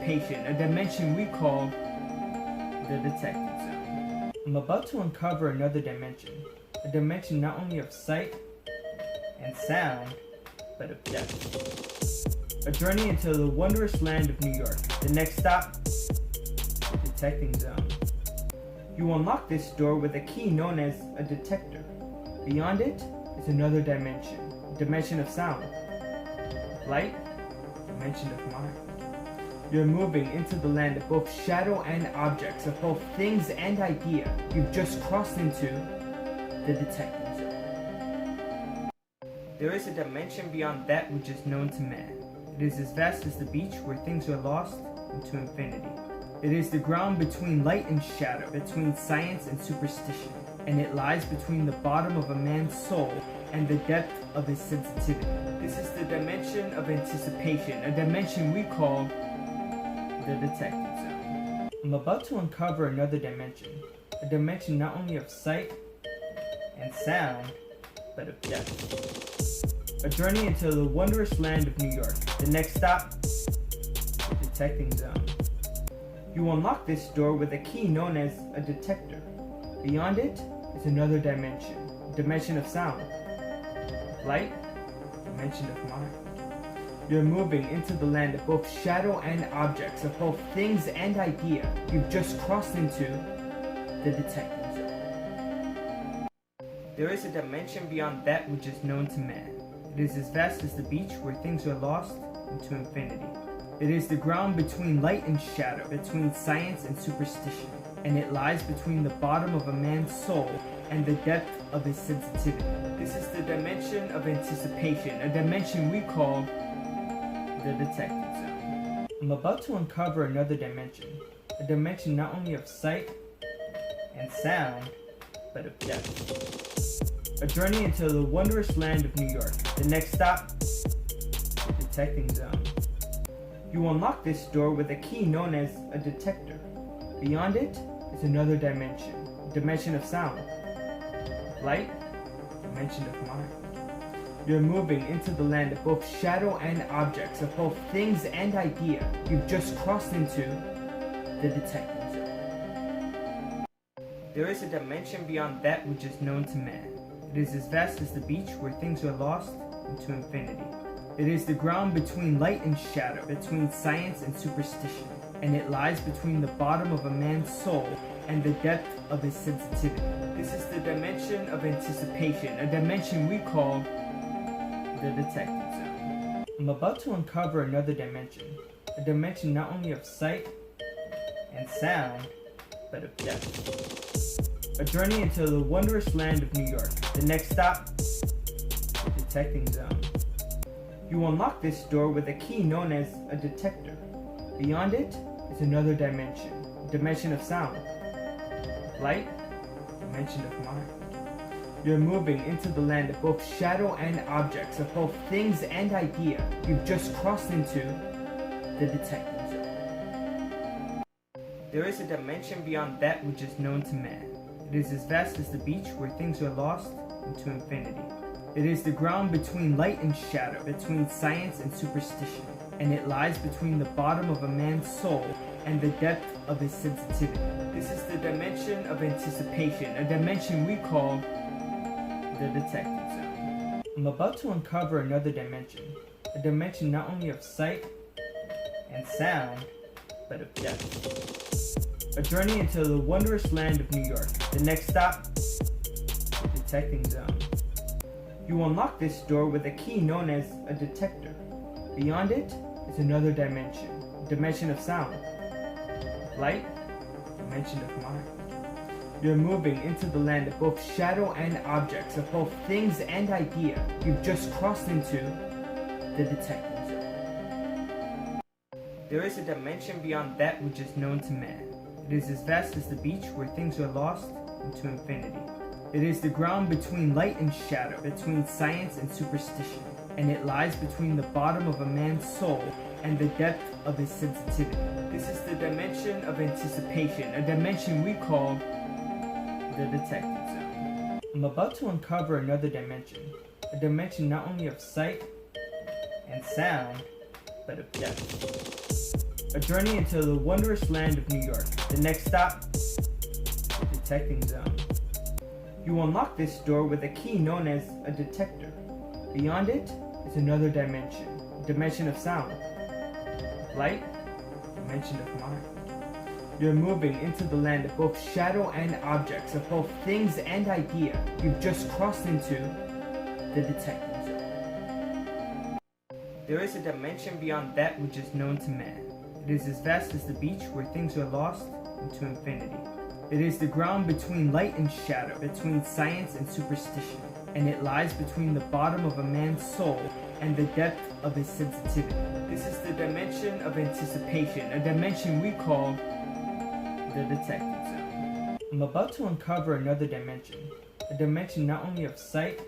anticipation, a dimension we call the detecting zone. I'm about to uncover another dimension, a dimension not only of sight and sound, but of depth. A journey into the wondrous land of New York. The next stop, detecting zone. You unlock this door with a key known as a detector. Beyond it is another dimension, a dimension of sound, of light, a dimension of mind. You're moving into the land of both shadow and objects, of both things and idea. You've just crossed into the detecting zone. There is a dimension beyond that which is known to man. It is as vast as the beach where things are lost into infinity. It is the ground between light and shadow, between science and superstition, and it lies between the bottom of a man's soul and the depth of his sensitivity. This is the dimension of anticipation, a dimension we call the detecting zone. I'm about to uncover another dimension, a dimension not only of sight and sound, but of depth. A journey into the wondrous land of New York. The next stop, detecting zone. You unlock this door with a key known as a detector. Beyond it is another dimension, a dimension of sound, of light, a dimension of mind. You're moving into the land of both shadow and objects, of both things and idea. You've just crossed into the detecting zone. There is a dimension beyond that which is known to man. It is as vast as the beach where things are lost into infinity. It is the ground between light and shadow, between science and superstition, and it lies between the bottom of a man's soul and the depth of his sensitivity. This is the dimension of anticipation, a dimension we call the detecting zone. I'm about to uncover another dimension, a dimension not only of sight and sound, but of depth. A journey into the wondrous land of New York. The next stop, detecting zone. You unlock this door with a key known as a detector. Beyond it is another dimension, a dimension of sound, of light, a dimension of mind. You're moving into the land of both shadow and objects, of both things and idea. You've just crossed into the detecting zone. There is a dimension beyond that which is known to man. It is as vast as the beach where things are lost into infinity. It is the ground between light and shadow, between science and superstition, and it lies between the bottom of a man's soul and the depth of his sensitivity. This is the dimension of anticipation, a dimension we call the detecting zone. I'm about to uncover another dimension, a dimension not only of sight and sound, but of depth. A journey into the wondrous land of New York. The next stop, detecting zone. You unlock this door with a key known as a detector. Beyond it is another dimension, a dimension of sound, of light, a dimension of mind. You're moving into the land of both shadow and objects, of both things and idea. You've just crossed into the detecting zone. There is a dimension beyond that which is known to man. It is as vast as the beach where things are lost into infinity. It is the ground between light and shadow, between science and superstition, and it lies between the bottom of a man's soul and the depth of his sensitivity. This is the dimension of anticipation, a dimension we call the detecting zone. I'm about to uncover another dimension, a dimension not only of sight and sound, but of depth. A journey into the wondrous land of New York. The next stop, detecting zone. You unlock this door with a key known as a detector. Beyond it is another dimension, a dimension of sound, of light, a dimension of mind. You're moving into the land of both shadow and objects, of both things and idea. You've just crossed into the detecting zone. There is a dimension beyond that which is known to man. It is as vast as the beach where things are lost into infinity. It is the ground between light and shadow, between science and superstition, and it lies between the bottom of a man's soul and the depth of his sensitivity. This is the dimension of anticipation, a dimension we call the detecting zone. I'm about to uncover another dimension, a dimension not only of sight and sound, but of depth. A journey into the wondrous land of New York. The next stop, the detecting zone. You unlock this door with a key known as a detector. Beyond it is another dimension. Dimension of sound. Light, dimension of mind. You're moving into the land of both shadow and objects, of both things and idea. You've just crossed into the detecting zone. There is a dimension beyond that which is known to man. It is as vast as the beach where things are lost into infinity. It is the ground between light and shadow, between science and superstition, and it lies between the bottom of a man's soul and the depth of his sensitivity. This is the dimension of anticipation, a dimension we call the detecting zone. I'm about to uncover another dimension, a dimension not only of sight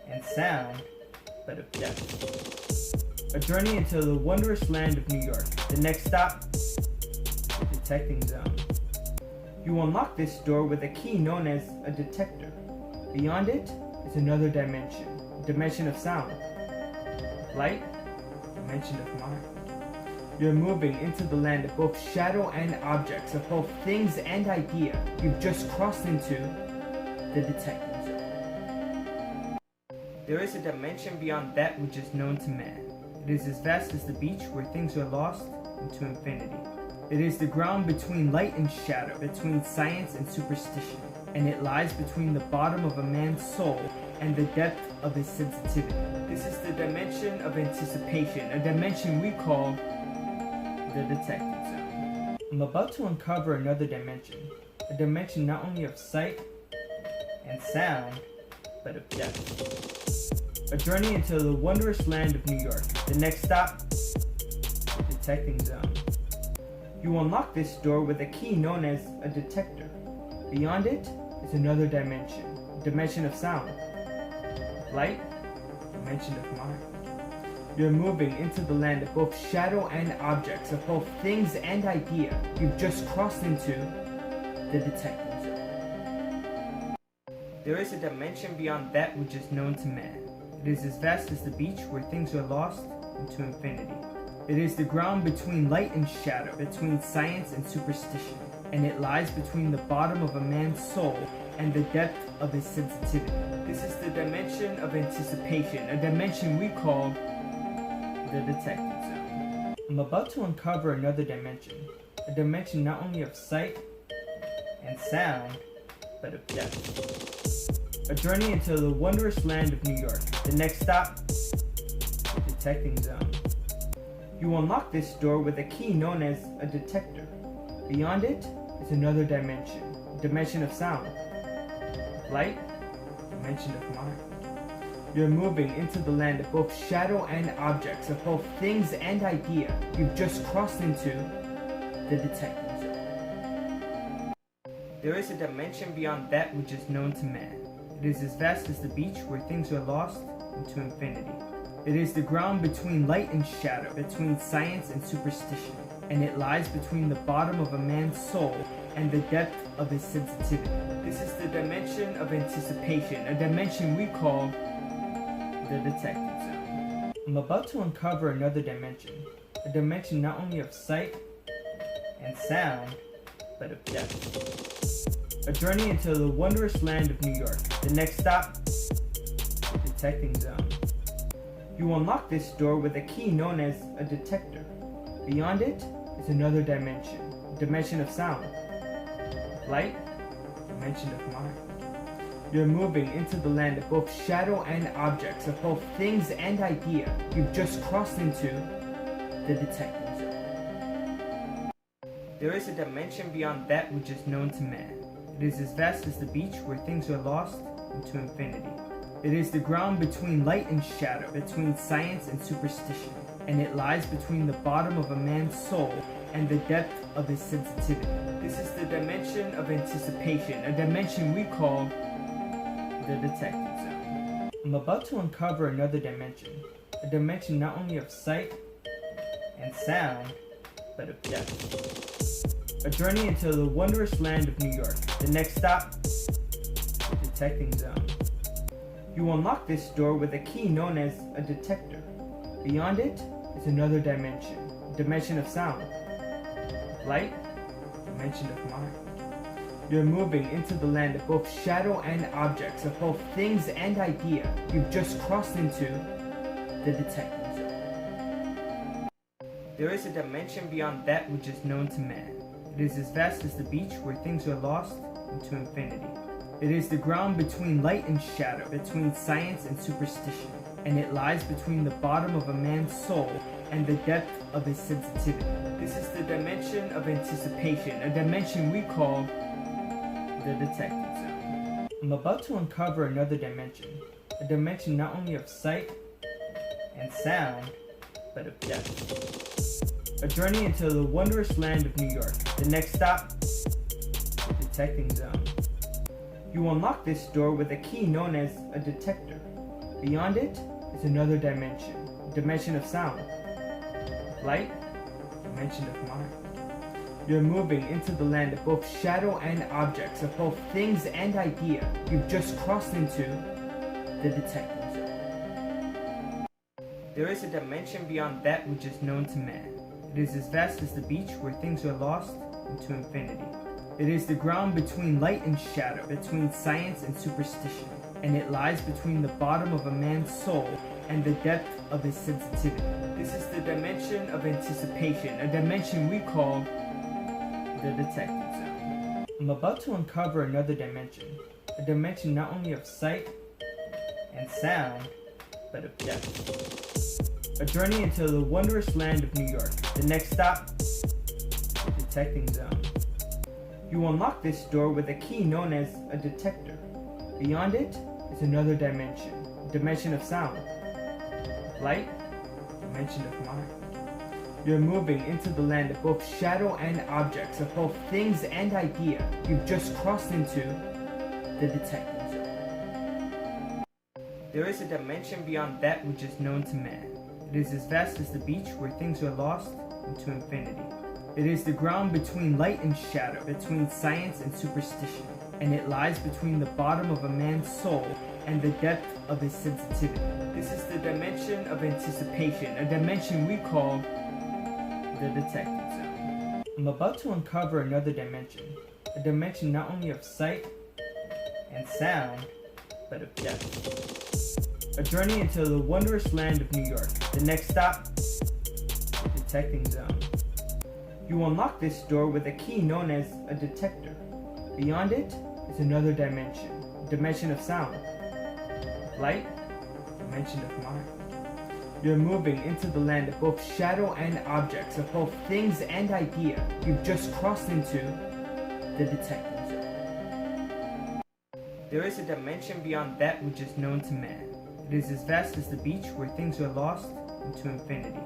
and sound, but of depth. A journey into the wondrous land of New York. The next stop, the detecting zone. You unlock this door with a key known as a detector. Beyond it is another dimension, dimension of sound. Light, dimension of mind. You're moving into the land of both shadow and objects, of both things and idea. You've just crossed into the detecting zone. There is a dimension beyond that which is known to man. It is as vast as the beach where things are lost into infinity. It is the ground between light and shadow, between science and superstition, and it lies between the bottom of a man's soul and the depth of his sensitivity. This is the dimension of anticipation, a dimension we call the detecting zone. I'm about to uncover another dimension, a dimension not only of sight and sound, but of depth. A journey into the wondrous land of New York. The next stop, the detecting zone. You unlock this door with a key known as a detector. Beyond it is another dimension, dimension of sound. Light, dimension of mind. You're moving into the land of both shadow and objects, of both things and idea. You've just crossed into the detecting zone. There is a dimension beyond that which is known to man. It is as vast as the beach where things are lost into infinity. It is the ground between light and shadow, between science and superstition, and it lies between the bottom of a man's soul and the depth of his sensitivity. This is the dimension of anticipation, a dimension we call the detecting zone. I'm about to uncover another dimension, a dimension not only of sight and sound, but of depth. A journey into the wondrous land of New York. The next stop, the detecting zone. You unlock this door with a key known as a detector. Beyond it is another dimension, dimension of sound. Light, dimension of mind. You're moving into the land of both shadow and objects, of both things and idea. You've just crossed into the detecting zone. There is a dimension beyond that which is known to man. It is as vast as the beach where things are lost into infinity. It is the ground between light and shadow, between science and superstition, and it lies between the bottom of a man's soul and the depth of his sensitivity. This is the dimension of anticipation, a dimension we call the detecting zone. I'm about to uncover another dimension, a dimension not only of sight and sound, but of depth. A journey into the wondrous land of New York. The next stop, the detecting zone. You unlock this door with a key known as a detector. Beyond it is another dimension, dimension of sound. Light, dimension of mind. You're moving into the land of both shadow and objects, of both things and idea. You've just crossed into the detecting zone. There is a dimension beyond that which is known to man. It is as vast as the beach where things are lost into infinity. It is the ground between light and shadow, between science and superstition, and it lies between the bottom of a man's soul and the depth of his sensitivity. This is the dimension of anticipation, a dimension we call the detecting zone. I'm about to uncover another dimension, a dimension not only of sight and sound, but of depth. A journey into the wondrous land of New York. The next stop, the detecting zone. You unlock this door with a key known as a detector. Beyond it is another dimension, dimension of sound. Light, dimension of mind. You're moving into the land of both shadow and objects, of both things and idea. You've just crossed into the detecting zone. There is a dimension beyond that which is known to man. It is as vast as the beach where things are lost into infinity. It is the ground between light and shadow, between science and superstition, and it lies between the bottom of a man's soul and the depth of his sensitivity. This is the dimension of anticipation, a dimension we call the detecting zone. I'm about to uncover another dimension, a dimension not only of sight and sound, but of depth. A journey into the wondrous land of New York. The next stop, the detecting zone. You unlock this door with a key known as a detector. Beyond it is another dimension, a dimension of sound. Light, dimension of mind. You're moving into the land of both shadow and objects, of both things and idea. You've just crossed into the detecting zone. There is a dimension beyond that which is known to man. It is as vast as the beach where things are lost into infinity. It is the ground between light and shadow, between science and superstition, and it lies between the bottom of a man's soul and the depth of his sensitivity. This is the dimension of anticipation, a dimension we call the detecting zone. I'm about to uncover another dimension, a dimension not only of sight and sound, but of depth. A journey into the wondrous land of New York. The next stop, the detecting zone. You unlock this door with a key known as a detector. Beyond it is another dimension, a dimension of sound. Light, dimension of mind. You're moving into the land of both shadow and objects, of both things and idea. You've just crossed into the detecting zone. There is a dimension beyond that which is known to man. It is as vast as the beach where things are lost into infinity. It is the ground between light and shadow, between science and superstition, and it lies between the bottom of a man's soul and the depth of his sensitivity. This is the dimension of anticipation, a dimension we call the detecting zone. I'm about to uncover another dimension, a dimension not only of sight and sound, but of depth. A journey into the wondrous land of New York. The next stop, the detecting zone. You unlock this door with a key known as a detector. Beyond it is another dimension, a dimension of sound. Light, dimension of mind. You're moving into the land of both shadow and objects, of both things and idea. You've just crossed into the detecting zone. There is a dimension beyond that which is known to man. It is as vast as the beach where things are lost into infinity.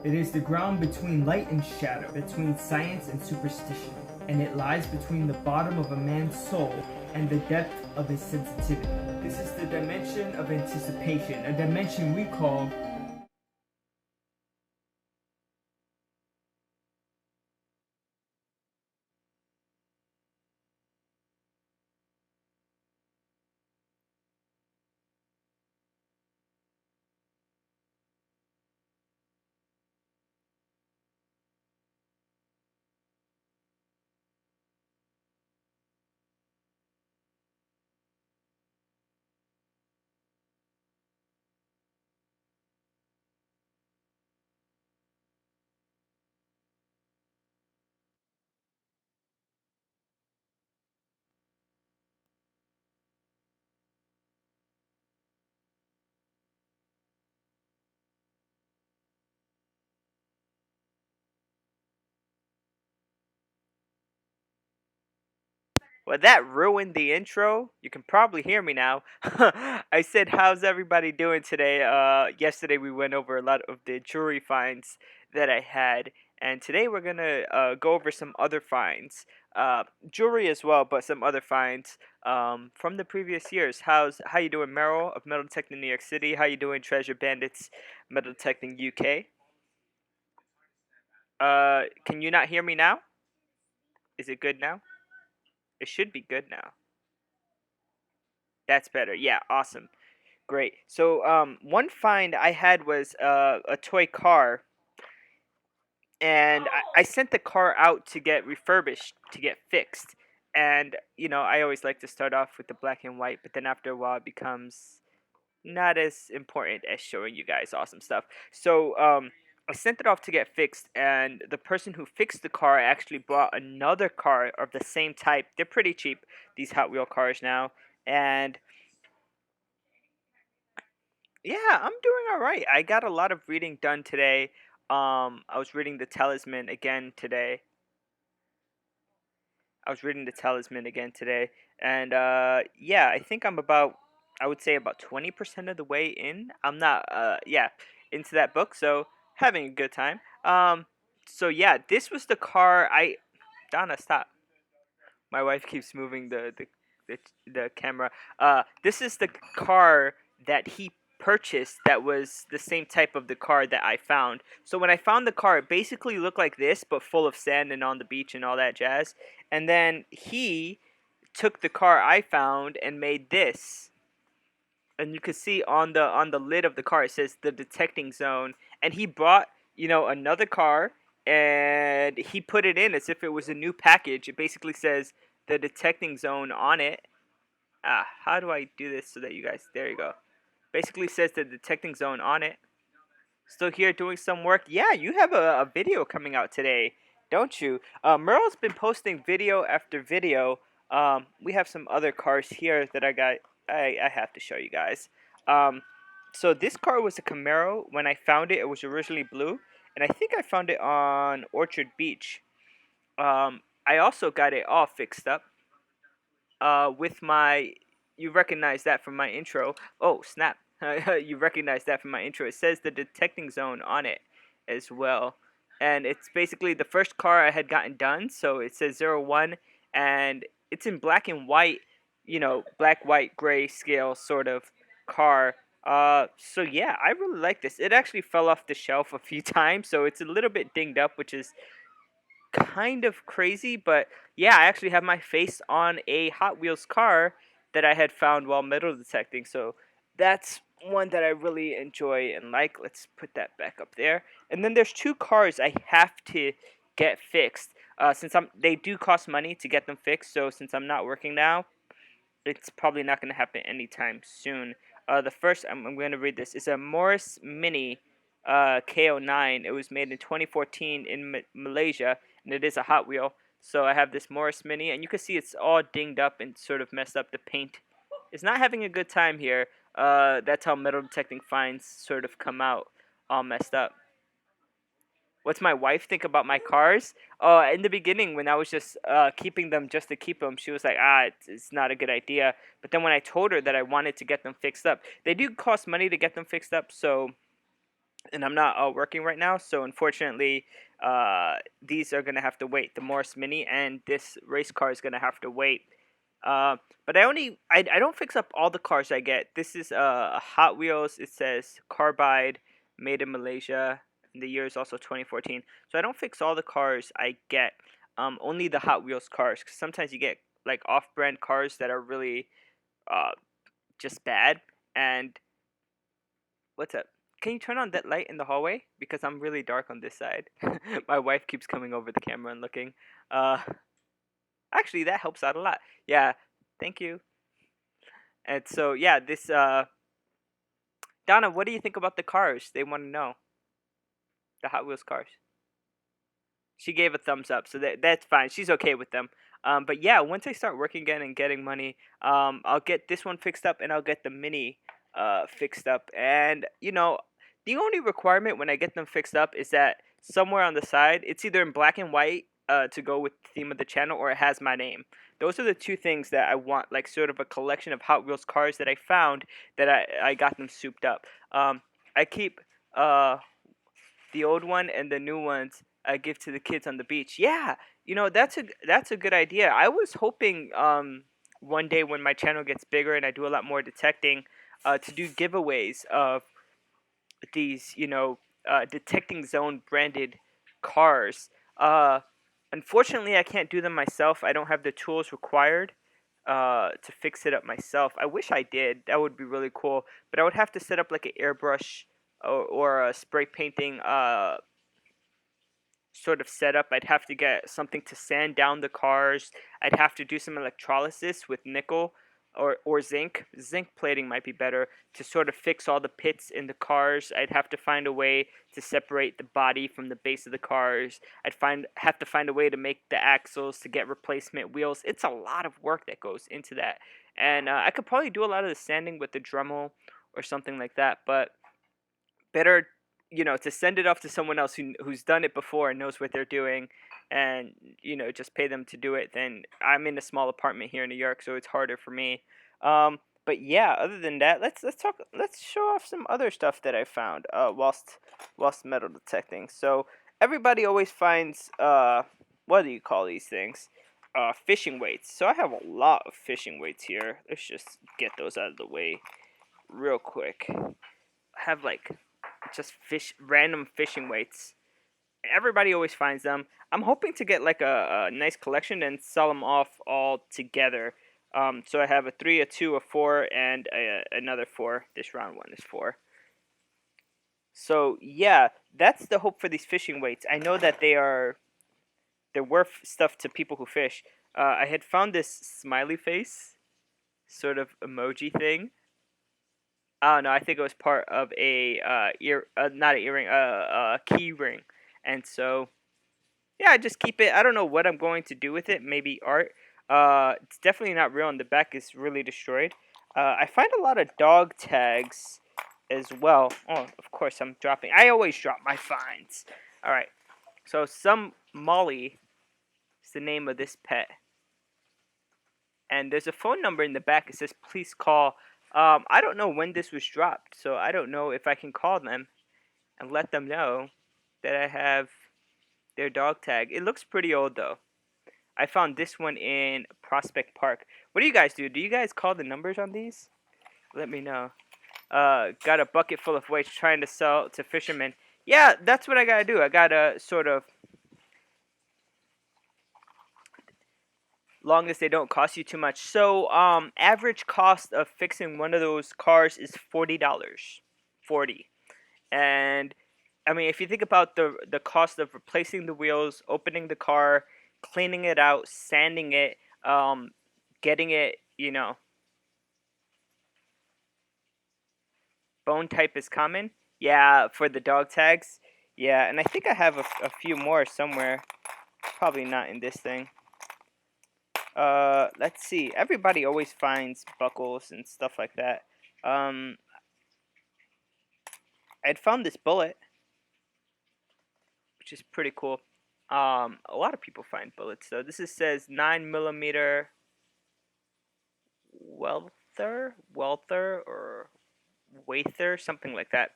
It is the ground between light and shadow, between science and superstition, and it lies between the bottom of a man's soul and the depth of his sensitivity. This is the dimension of anticipation, a dimension we call Well, that ruined the intro. You can probably hear me now. I said, "How's everybody doing today?" Yesterday we went over a lot of the jewelry finds that I had, and today we're gonna go over some other finds, jewelry as well, but some other finds from the previous years. How you doing, Merrill of Metal Detecting New York City? How you doing, Treasure Bandits, Metal Detecting UK? Can you not hear me now? Is it good now? It should be good now. That's better. Yeah, awesome. Great. So one find I had was a toy car. and I sent the car out to get refurbished, to get fixed. And I always like to start off with the black and white, but then after a while it becomes not as important as showing you guys awesome stuff. So I sent it off to get fixed, and the person who fixed the car actually brought another car of the same type. They're pretty cheap, these Hot Wheel cars now, and yeah, I'm doing all right. I got a lot of reading done today. I was reading The Talisman again today. And yeah, I think I would say about 20% of the way in. I'm not, yeah, into that book, so having a good time. So yeah, this was the car Donna, stop. My wife keeps moving the camera. This is the car that he purchased that was the same type of the car that I found. So when I found the car, it basically looked like this, but full of sand and on the beach and all that jazz. And then he took the car I found and made this. And you can see on the lid of the car it says the detecting zone. And he brought, another car and he put it in as if it was a new package. It basically says the detecting zone on it. How do I do this so that you guys, there you go. Basically says the detecting zone on it. Still here doing some work. Yeah, you have a video coming out today, don't you? Merle's been posting video after video. We have some other cars here that I have to show you guys. So this car was a Camaro. When I found it, it was originally blue, and I think I found it on Orchard Beach. I also got it all fixed up. With my, you recognize that from my intro. Oh snap! You recognize that from my intro. It says the detecting zone on it as well, and it's basically the first car I had gotten done. So it says 01, and it's in black and white. Black, white, gray scale sort of car. So yeah, I really like this. It actually fell off the shelf a few times, so it's a little bit dinged up, which is kind of crazy, but yeah, I actually have my face on a Hot Wheels car that I had found while metal detecting. So that's one that I really enjoy and like. Let's put that back up there. And then there's two cars I have to get fixed. Since they do cost money to get them fixed. So since I'm not working now, it's probably not going to happen anytime soon. The first, I'm going to read this. It's a Morris Mini KO9. It was made in 2014 in Malaysia, and it is a Hot Wheel. So I have this Morris Mini, and you can see it's all dinged up and sort of messed up. The paint is not having a good time here. That's how metal detecting finds sort of come out all messed up. What's my wife think about my cars? In the beginning, when I was just keeping them just to keep them, she was like, it's not a good idea. But then when I told her that I wanted to get them fixed up, they do cost money to get them fixed up. So, and I'm not working right now, so unfortunately, these are gonna have to wait. The Morris Mini and this race car is gonna have to wait. But I don't fix up all the cars I get. This is a Hot Wheels. It says Carbide, made in Malaysia. And the year is also 2014. So I don't fix all the cars I get. Only the Hot Wheels cars. Cause sometimes you get like off-brand cars that are really uh, just bad. And what's up? Can you turn on that light in the hallway? Because I'm really dark on this side. My wife keeps coming over the camera and looking. Uh, Actually, that helps out a lot. Yeah, thank you. And so, yeah, this, Donna, what do you think about the cars? They want to know. The Hot Wheels cars. She gave a thumbs up, so that's fine. She's okay with them. But yeah, once I start working again and getting money, I'll get this one fixed up and I'll get the Mini fixed up. And, the only requirement when I get them fixed up is that somewhere on the side, it's either in black and white to go with the theme of the channel, or it has my name. Those are the two things that I want, like sort of a collection of Hot Wheels cars that I found that I got them souped up. I keep the old one and the new ones I give to the kids on the beach. Yeah, that's a good idea. I was hoping one day when my channel gets bigger and I do a lot more detecting, to do giveaways of these, detecting zone branded cars. Unfortunately, I can't do them myself. I don't have the tools required to fix it up myself. I wish I did. That would be really cool. But I would have to set up like an airbrush or a spray painting sort of setup. I'd have to get something to sand down the cars. I'd have to do some electrolysis with nickel or zinc. Zinc plating might be better to sort of fix all the pits in the cars. I'd have to find a way to separate the body from the base of the cars. Have to find a way to make the axles to get replacement wheels. It's a lot of work that goes into that. And I could probably do a lot of the sanding with the Dremel or something like that, but better, to send it off to someone else who's done it before and knows what they're doing, and just pay them to do it. Then I'm in a small apartment here in New York, so it's harder for me. But yeah, other than that, let's show off some other stuff that I found whilst metal detecting. So everybody always finds what do you call these things? Fishing weights. So I have a lot of fishing weights here. Let's just get those out of the way real quick. I have like just random fishing weights. Everybody always finds them. I'm hoping to get like a nice collection and sell them off all together. So I have a 3, a 2, a 4, and another 4. This round one is 4. So yeah, that's the hope for these fishing weights. I know that they're worth stuff to people who fish. I had found this smiley face sort of emoji thing. I don't know. I think it was part of a not an earring, key ring, and so yeah, I just keep it. I don't know what I'm going to do with it. Maybe art. It's definitely not real, and the back is really destroyed. I find a lot of dog tags as well. Oh, of course I'm dropping. I always drop my finds. All right. So some Molly is the name of this pet, and there's a phone number in the back. It says please call. I don't know when this was dropped, so I don't know if I can call them and let them know that I have their dog tag. It looks pretty old though. I found this one in Prospect Park. What do you guys do? Do you guys call the numbers on these? Let me know. Got a bucket full of weights trying to sell to fishermen. Yeah, that's what I gotta do. I gotta sort of, long as they don't cost you too much. So, average cost of fixing one of those cars is $40. 40. And I mean, if you think about the cost of replacing the wheels, opening the car, cleaning it out, sanding it, getting it, bone type is common. Yeah, for the dog tags. Yeah, and I think I have a few more somewhere. Probably not in this thing. Let's see. Everybody always finds buckles and stuff like that. I'd found this bullet, which is pretty cool. A lot of people find bullets though. Says 9mm Welther or Wather, something like that.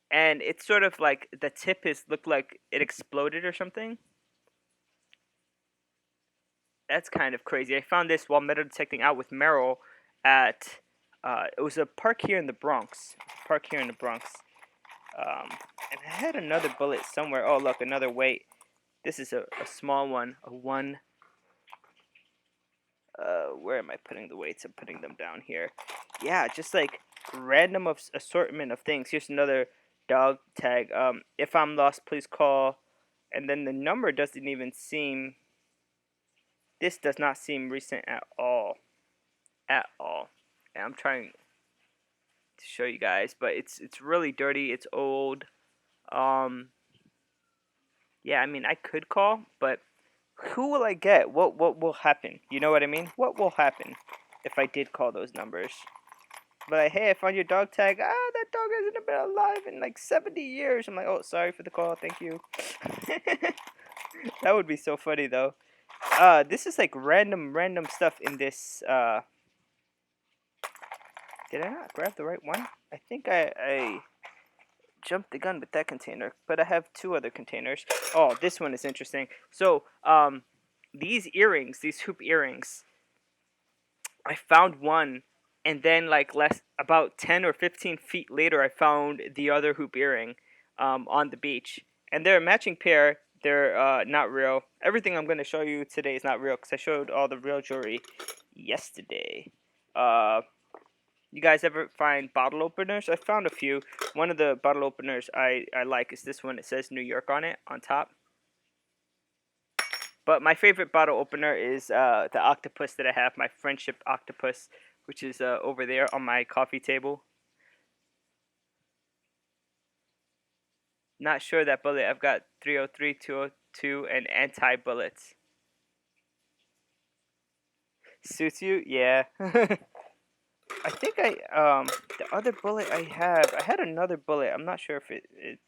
And it's sort of like the tip looked like it exploded or something. That's kind of crazy. I found this while metal detecting out with Merrill at it was a park here in the Bronx. And I had another bullet somewhere. Oh look, another weight. This is a small one, a 1. Where am I putting the weights? I'm putting them down here. Yeah, just like random assortment of things. Here's another dog tag. If I'm lost, please call. And then the number doesn't even seem. This does not seem recent at all. At all. And I'm trying to show you guys, but it's really dirty. It's old. Yeah, I mean I could call, but who will I get? What will happen? You know what I mean? What will happen if I did call those numbers? But like, hey, I found your dog tag. That dog hasn't been alive in like 70 years. I'm like, oh, sorry for the call. Thank you. That would be so funny though. This is like random stuff in this. Did I not grab the right one? I think I jumped the gun with that container, but I have 2 other containers. Oh, this one is interesting. So, these earrings, these hoop earrings, I found one, and then like about 10 or 15 feet later, I found the other hoop earring, on the beach, and they're a matching pair. They're not real. Everything I'm going to show you today is not real because I showed all the real jewelry yesterday. You guys ever find bottle openers? I found a few. One of the bottle openers I like is this one. It says New York on it, on top. But my favorite bottle opener is the octopus that I have, my friendship octopus, which is over there on my coffee table. Not sure that bullet. I've got 303, 202, and anti-bullets. Suits you? Yeah. I think the other bullet I had another bullet. I'm not sure if it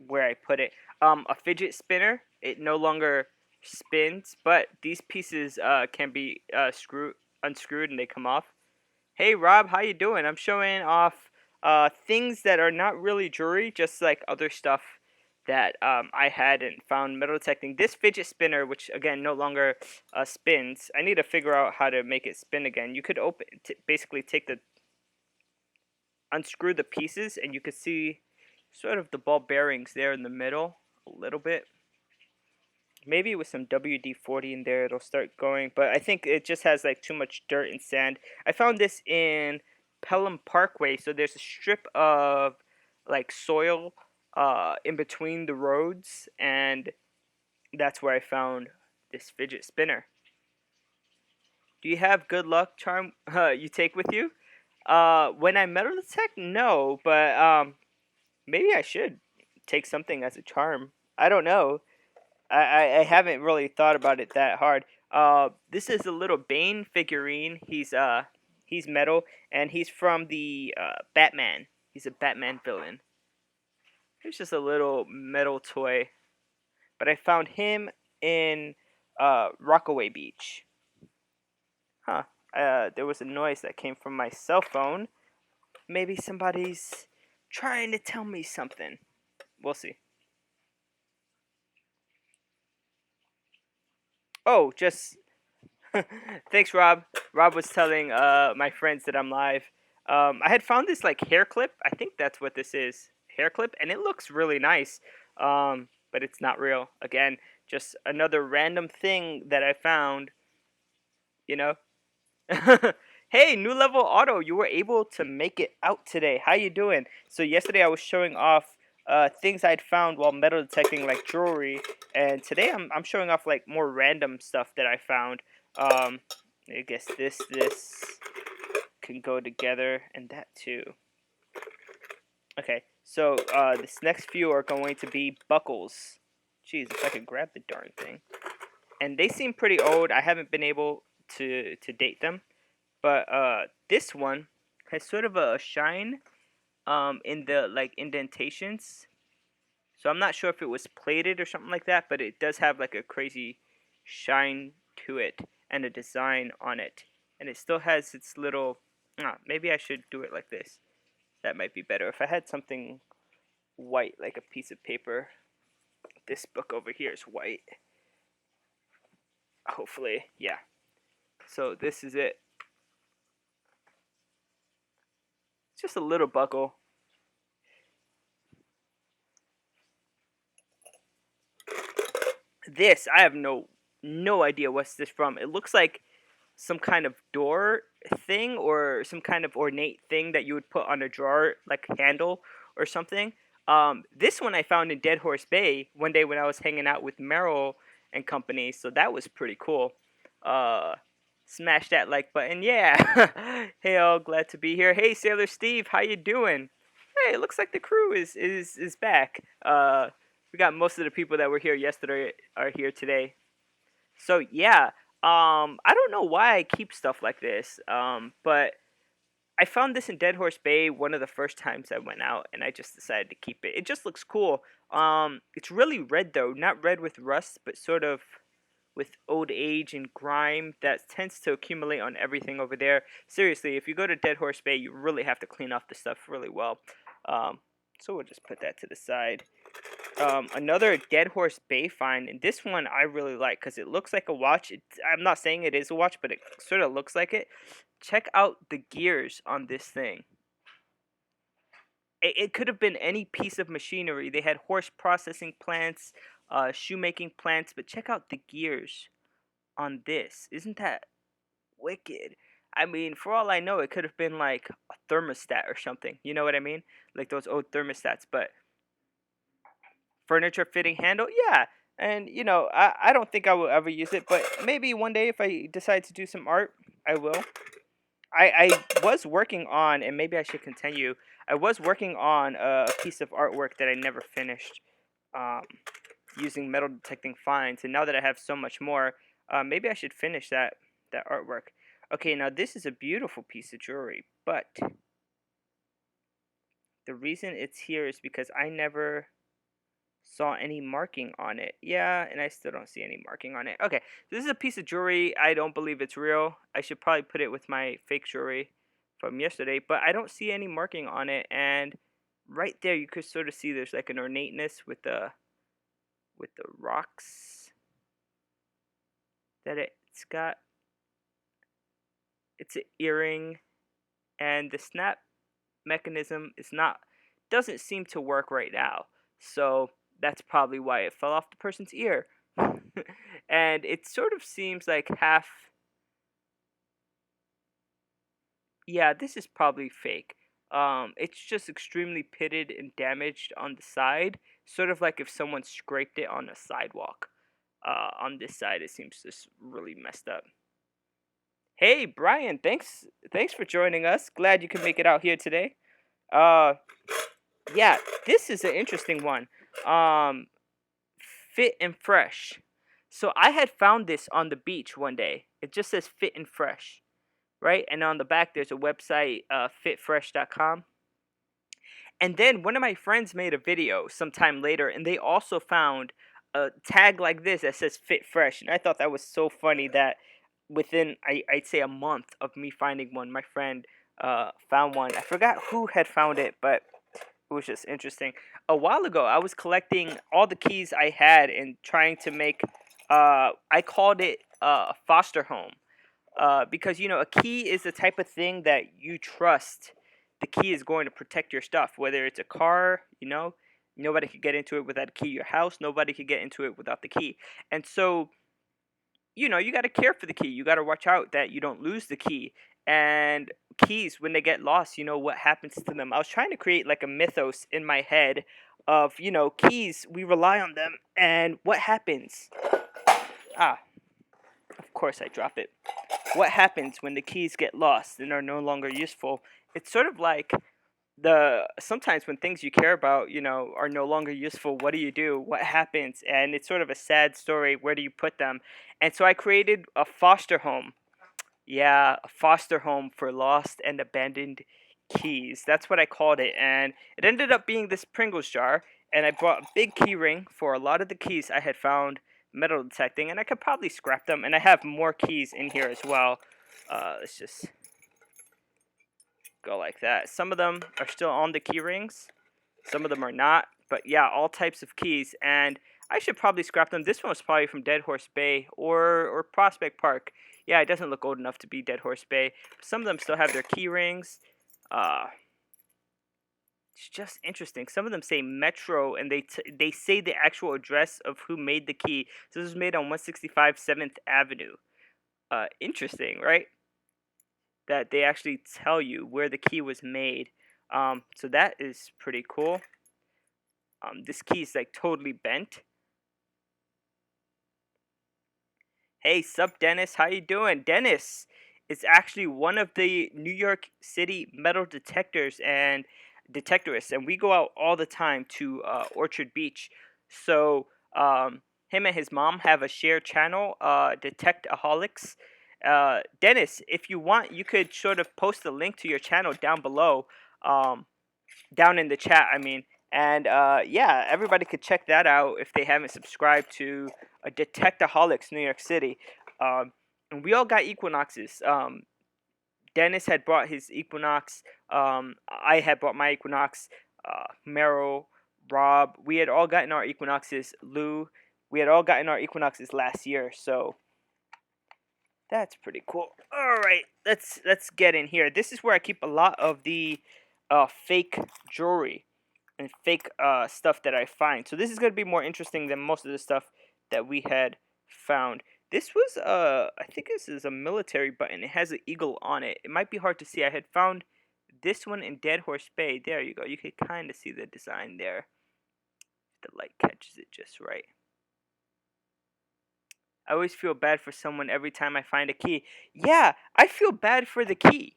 where I put it. A fidget spinner. It no longer spins, but these pieces can be unscrewed and they come off. Hey Rob, how you doing? I'm showing off things that are not really jewelry, just like other stuff that I had and found metal detecting. This fidget spinner, which again no longer spins, I need to figure out how to make it spin again. You could basically take unscrew the pieces, and you could see sort of the ball bearings there in the middle a little bit. Maybe with some WD-40 in there it'll start going, but I think it just has like too much dirt and sand. I found this in Pelham Parkway, so there's a strip of like soil in between the roads, and that's where I found this fidget spinner. Do you have good luck charm you take with you? When I metal detect, no, but maybe I should take something as a charm. I don't know. I haven't really thought about it that hard. This is a little Bane figurine. He's metal, and he's from the Batman. He's a Batman villain. Here's just a little metal toy, but I found him in Rockaway Beach. Huh. There was a noise that came from my cell phone. Maybe somebody's trying to tell me something. We'll see. Oh, just thanks, Rob. Rob was telling my friends that I'm live. I had found this like hair clip. I think that's what this is, hair clip, and it looks really nice. But it's not real. Again, just another random thing that I found. You know. Hey, New Level Auto, you were able to make it out today. How you doing? So yesterday I was showing off things I'd found while metal detecting, like jewelry, and today I'm showing off like more random stuff that I found. I guess this can go together, and that too. Okay, so this next few are going to be buckles. Jeez, if I could grab the darn thing. And they seem pretty old. I haven't been able to date them. But this one has sort of a shine in the like indentations. So I'm not sure if it was plated or something like that, but it does have like a crazy shine to it and a design on it. And it still has its little... maybe I should do it like this. That might be better. If I had something white, like a piece of paper. This book over here is white. Hopefully, yeah. So this is it. It's just a little buckle. This, I have no idea what's this from. It looks like some kind of door thing or some kind of ornate thing that you would put on a drawer, like a handle or something. This one I found in Dead Horse Bay one day when I was hanging out with Merrill and company, so that was pretty cool. Smash that like button, yeah. Hey all, glad to be here. Hey Sailor Steve, how you doing? Hey, it looks like the crew is back. We got most of the people that were here yesterday are here today. So yeah, I don't know why I keep stuff like this, but I found this in Dead Horse Bay one of the first times I went out, and I just decided to keep it. It just looks cool. It's really red though, not red with rust, but sort of with old age and grime that tends to accumulate on everything over there. Seriously, if you go to Dead Horse Bay, you really have to clean off the stuff really well. So we'll just put that to the side. Another Dead Horse Bay find, and this one I really like because it looks like a watch. I'm not saying it is a watch, but it sort of looks like it. Check out the gears on this thing. It could have been any piece of machinery. They had horse processing plants, shoemaking plants, but check out the gears on this. Isn't that wicked? I mean, for all I know, it could have been like a thermostat or something. You know what I mean? Like those old thermostats. But furniture fitting handle, yeah. And you know, I don't think I will ever use it, but maybe one day if I decide to do some art, I will. I was working on, and maybe I should continue. I was working on a piece of artwork that I never finished, um, using metal detecting finds. And now that I have so much more, maybe I should finish that artwork. Okay, now this is a beautiful piece of jewelry, but the reason it's here is because I never saw any marking on it. Yeah, and I still don't see any marking on it. Okay, this is a piece of jewelry. I don't believe it's real. I should probably put it with my fake jewelry from yesterday, but I don't see any marking on it. And right there, you could sort of see there's like an ornateness with the rocks that it's got. It's an earring, and the snap mechanism is not doesn't seem to work right now. So that's probably why it fell off the person's ear. And it sort of seems like half. Yeah, this is probably fake. It's just extremely pitted and damaged on the side, sort of like if someone scraped it on a sidewalk. On this side, it seems just really messed up. Hey, Brian, thanks for joining us. Glad you could make it out here today. Uh, yeah, this is an interesting one. Um, Fit and Fresh. So I had found this on the beach one day. It just says Fit and Fresh, right? And on the back, there's a website, fitfresh.com. And then one of my friends made a video sometime later, and they also found a tag like this that says Fit Fresh. And I thought that was so funny that within, I'd say, a month of me finding one, my friend found one. I forgot who had found it, but it was just interesting. A while ago, I was collecting all the keys I had and trying to make, I called it a foster home. Because, you know, a key is the type of thing that you trust. The key is going to protect your stuff, whether it's a car, you know, nobody could get into it without a key. Your house, nobody could get into it without the key. And so, you know, you got to care for the key. You got to watch out that you don't lose the key. And keys, when they get lost, you know what happens to them. I was trying to create like a mythos in my head of, you know, keys, we rely on them. And what happens? Ah, of course I drop it. What happens when the keys get lost and are no longer useful? It's sort of like the sometimes when things you care about, you know, are no longer useful, what do you do? What happens? And it's sort of a sad story. Where do you put them? And so I created a foster home. Yeah, a foster home for lost and abandoned keys. That's what I called it. And it ended up being this Pringles jar. And I bought a big key ring for a lot of the keys I had found metal detecting. And I could probably scrap them. And I have more keys in here as well. Let's just go like that. Some of them are still on the key rings. Some of them are not. But yeah, all types of keys. And I should probably scrap them. This one was probably from Dead Horse Bay or Prospect Park. Yeah, it doesn't look old enough to be Dead Horse Bay. Some of them still have their key rings. It's just interesting. Some of them say Metro, and they say the actual address of who made the key. So this was made on 165 7th Avenue. Interesting, right? That they actually tell you where the key was made. So that is pretty cool. This key is like totally bent. Hey, sup, Dennis? How you doing? Dennis is actually one of the New York City metal detectors and detectorists, and we go out all the time to Orchard Beach. So him and his mom have a shared channel, Detectaholics. Dennis, if you want, you could sort of post a link to your channel down below, um, down in the chat. I mean, and yeah, everybody could check that out if they haven't subscribed to Detectaholics New York City. And we all got Equinoxes. Dennis had brought his Equinox. I had brought my Equinox. Meryl, Rob, we had all gotten our Equinoxes. Lou, we had all gotten our Equinoxes last year. So that's pretty cool. All right, let's get in here. This is where I keep a lot of the fake jewelry and fake stuff that I find. So this is going to be more interesting than most of the stuff that we had found. This was I think this is a military button. It has an eagle on it. It might be hard to see. I had found this one in Dead Horse Bay. There you go. You can kind of see the design there. The light catches it just right. I always feel bad for someone every time I find a key. Yeah, I feel bad for the key.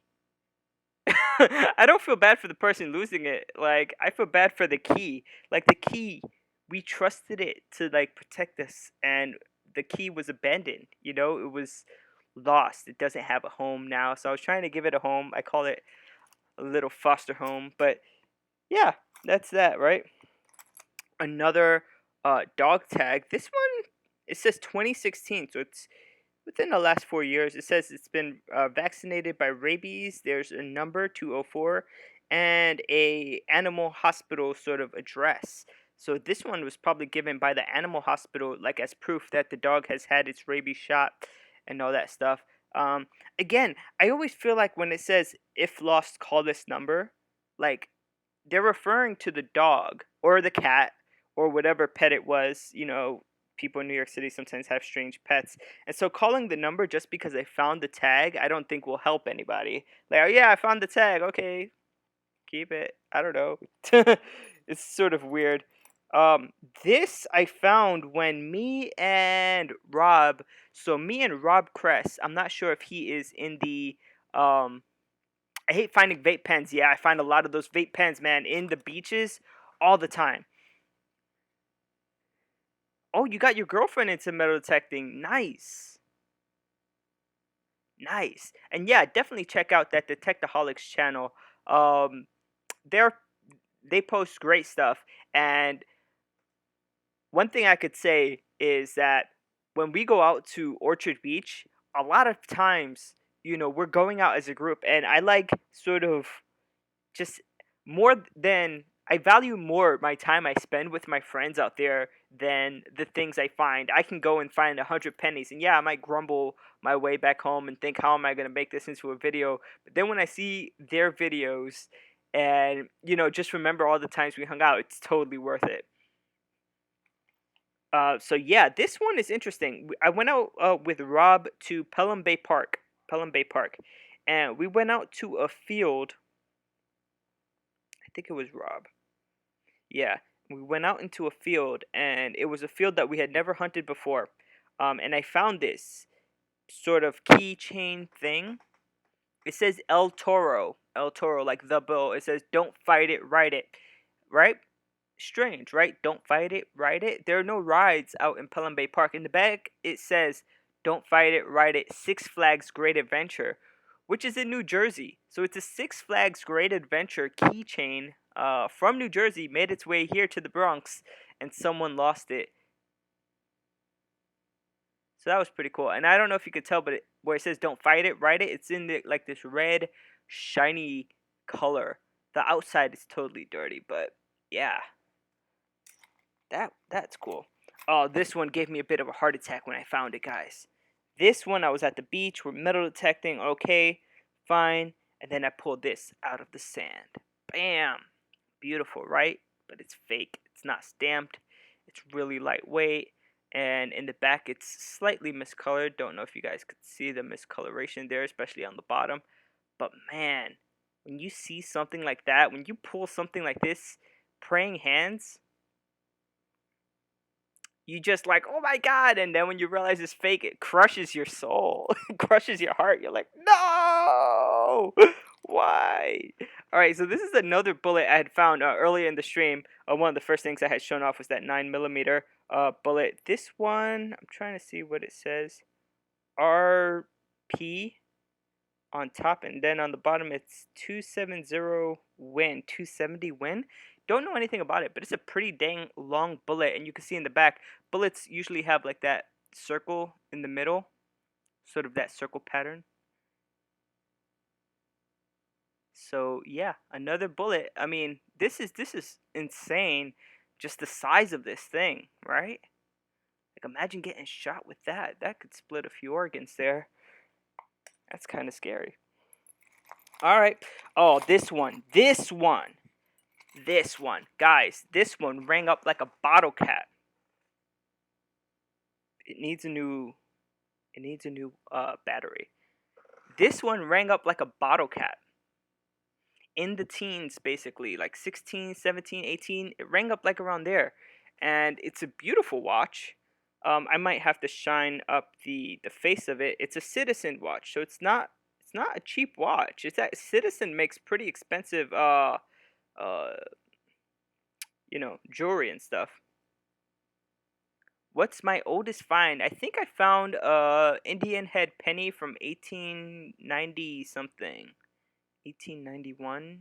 I don't feel bad for the person losing it. Like, I feel bad for the key. Like, the key, we trusted it to like protect us, and the key was abandoned. You know, it was lost. It doesn't have a home now. So I was trying to give it a home. I call it a little foster home. But yeah, that's that, right? Another dog tag. This one, it says 2016, so it's within the last 4 years. It says it's been vaccinated by rabies. There's a number 204 and a animal hospital sort of address. So this one was probably given by the animal hospital, like as proof that the dog has had its rabies shot and all that stuff. Um, Again, I always feel like when it says if lost, call this number, like they're referring to the dog or the cat or whatever pet it was. You know, people in New York City sometimes have strange pets. And so calling the number just because I found the tag, I don't think will help anybody. Like, oh yeah, I found the tag. Okay, keep it. I don't know. It's sort of weird. Um, this I found when me and Rob, so me and Rob Kress, I'm not sure if he is in the um I hate finding vape pens. Yeah, I find a lot of those vape pens, man, in the beaches all the time. Oh, you got your girlfriend into metal detecting. Nice. Nice. And yeah, definitely check out that Detectaholics channel. Um they're they post great stuff, and one thing I could say is that when we go out to Orchard Beach, a lot of times, you know, we're going out as a group, and I like sort of just more than I value more my time I spend with my friends out there than the things I find. I can go and find 100 pennies, and yeah, I might grumble my way back home and think, how am I gonna make this into a video? But then when I see their videos, and you know, just remember all the times we hung out, it's totally worth it. So yeah, this one is interesting. I went out with Rob to Pelham Bay Park, and we went out to a field. I think it was Rob. Yeah, we went out into a field, and it was a field that we had never hunted before. And I found this sort of keychain thing. It says El Toro, like the bull. It says, "Don't fight it, ride it." Right? Strange, right? Don't fight it, ride it. There are no rides out in Pelham Bay Park. In the back, it says, "Don't fight it, ride it. Six Flags Great Adventure," which is in New Jersey. So it's a Six Flags Great Adventure keychain from New Jersey, made its way here to the Bronx, and someone lost it. So that was pretty cool. And I don't know if you could tell, but where it says "Don't fight it, ride it," it's in the, like this red, shiny color. The outside is totally dirty, but yeah, that's cool. Oh, this one gave me a bit of a heart attack when I found it, guys. This one, I was at the beach, we're metal detecting, okay, fine, and then I pulled this out of the sand. Bam! Beautiful, right? But it's fake. It's not stamped. It's really lightweight, and in the back it's slightly miscolored. Don't know if you guys could see the miscoloration there, especially on the bottom. But man, when you see something like that, when you pull something like this, praying hands, you just like, oh my god, and then when you realize it's fake, it crushes your soul. It crushes your heart. You're like, no, why? All right, so this is another bullet I had found earlier in the stream. One of the first things I had shown off was that 9mm bullet. This one, I'm trying to see what it says. RP on top, and then on the bottom it's 270 Win, 270 Win. Don't know anything about it, but it's a pretty dang long bullet, and you can see in the back, bullets usually have like that circle in the middle, sort of that circle pattern. So yeah, another bullet. I mean, this is insane, just the size of this thing, right? Like, imagine getting shot with that. That could split a few organs there. That's kind of scary. All right. Oh, this one. Guys, this one rang up like a bottle cap. It needs a new battery. This one rang up like a bottle cap. In the teens, basically, like 16, 17, 18, it rang up like around there. And it's a beautiful watch. I might have to shine up the face of it. It's a Citizen watch, so it's not a cheap watch. It's that Citizen makes pretty expensive uh jewelry and stuff. What's my oldest find? I think I found Indian head penny from 1890 something. 1891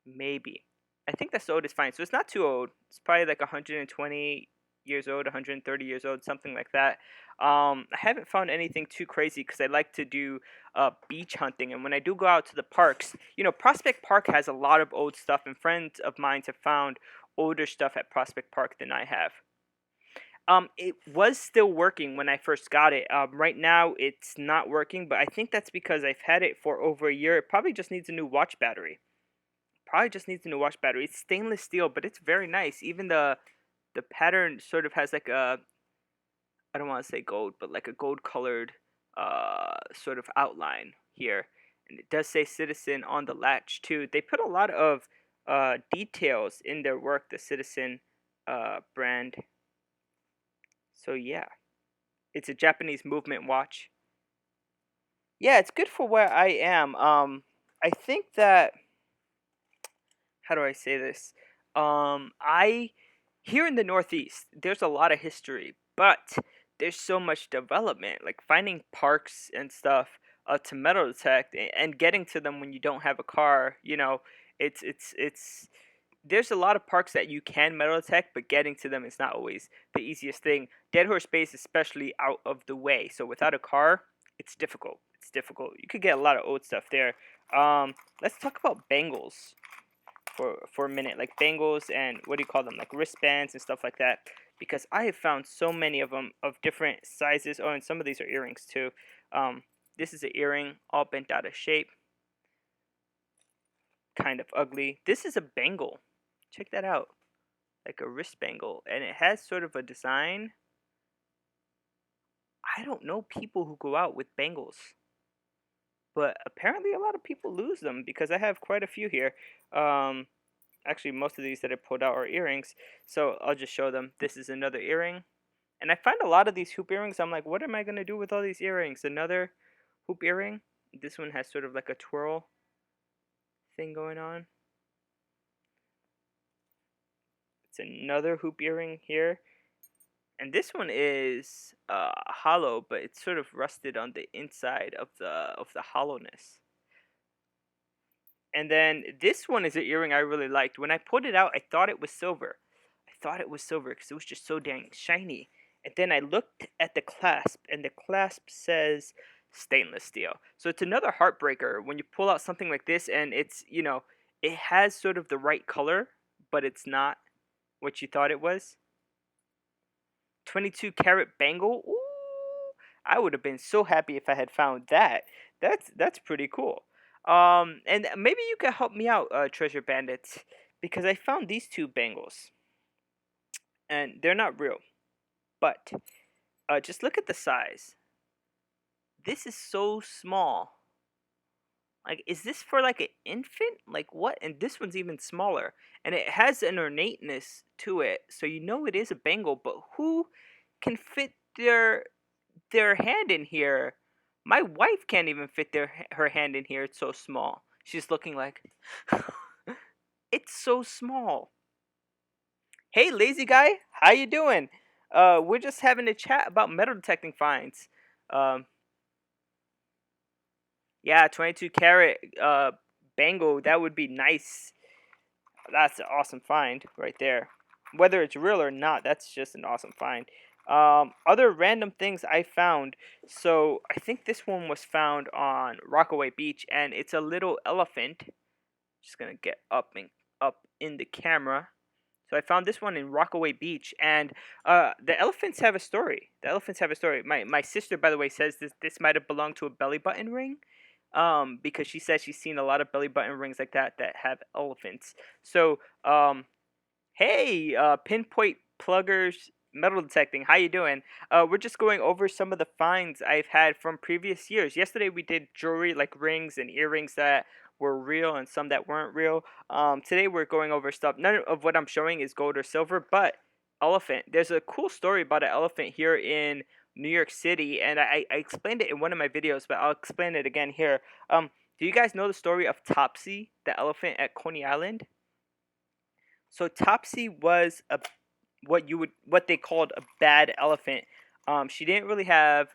maybe. I think that's the oldest find. So it's not too old. It's probably like 120 years old, 130 years old, something like that. I haven't found anything too crazy because I like to do beach hunting. And when I do go out to the parks, Prospect Park has a lot of old stuff, and friends of mine have found older stuff at Prospect Park than I have. It was still working when I first got it. Right now it's not working, but I think that's because I've had it for over a year. It probably just needs a new watch battery. Probably just needs a new watch battery. It's stainless steel, but it's very nice. Even the pattern sort of has like a, I don't want to say gold, but like a gold colored sort of outline here. And it does say Citizen on the latch too. They put a lot of details in their work, the Citizen brand. So yeah, it's a Japanese movement watch. Yeah, it's good for where I am. I think that, how do I say this? I Here in the Northeast, there's a lot of history, but there's so much development. Like finding parks and stuff to metal detect and getting to them when you don't have a car. It's there's a lot of parks that you can metal detect, but getting to them is not always the easiest thing. Dead Horse Bay is especially out of the way, so without a car, it's difficult. It's difficult. You could get a lot of old stuff there. Let's talk about bangles for a minute, like bangles and what do you call them, like wristbands and stuff like that. Because I have found so many of them of different sizes. Oh, and some of these are earrings too. This is an earring, all bent out of shape, kind of ugly. This is a bangle. Check that out, like a wrist bangle, and it has sort of a design. I don't know people who go out with bangles, but apparently a lot of people lose them because I have quite a few here. Um, Actually, most of these that I pulled out are earrings, so I'll just show them. This is another earring, and I find a lot of these hoop earrings. I'm like, what am I gonna do with all these earrings? Another hoop earring. This one has sort of like a twirl thing going on. It's another hoop earring here. And this one is hollow, but it's sort of rusted on the inside of the hollowness. And then this one is an earring I really liked. When I pulled it out, I thought it was silver. I thought it was silver because it was just so dang shiny. And then I looked at the clasp, and the clasp says stainless steel. So it's another heartbreaker when you pull out something like this, and it has sort of the right color, but it's not what you thought it was. 22 karat bangle. Ooh, I would have been so happy if I had found that. That's pretty cool. And maybe you could help me out, Treasure Bandits, because I found these two bangles, and they're not real. But just look at the size. This is so small. Like, is this for like an infant? Like what? And this one's even smaller, and it has an ornateness to it, so you know it is a bangle. But who can fit their hand in here? My wife can't even fit her hand in here. It's so small. She's looking like it's so small. Hey, lazy guy, how you doing? We're just having a chat about metal detecting finds. Um, yeah, 22 karat bangle. That would be nice. That's an awesome find right there. Whether it's real or not, that's just an awesome find. Other random things I found. So I think this one was found on Rockaway Beach, and it's a little elephant. Just gonna get up in the camera. So I found this one in Rockaway Beach, and the elephants have a story. The elephants have a story. My sister, by the way, says this might have belonged to a belly button ring. Because she says she's seen a lot of belly button rings like that have elephants. So, hey, Pinpoint Pluggers Metal Detecting, how you doing? We're just going over some of the finds I've had from previous years. Yesterday we did jewelry like rings and earrings that were real and some that weren't real. Today we're going over stuff. None of what I'm showing is gold or silver, but elephant. There's a cool story about an elephant here in New York City, and I explained it in one of my videos, but I'll explain it again here. Do you guys know the story of Topsy, the elephant at Coney Island? So Topsy was a what they called a bad elephant. She didn't really have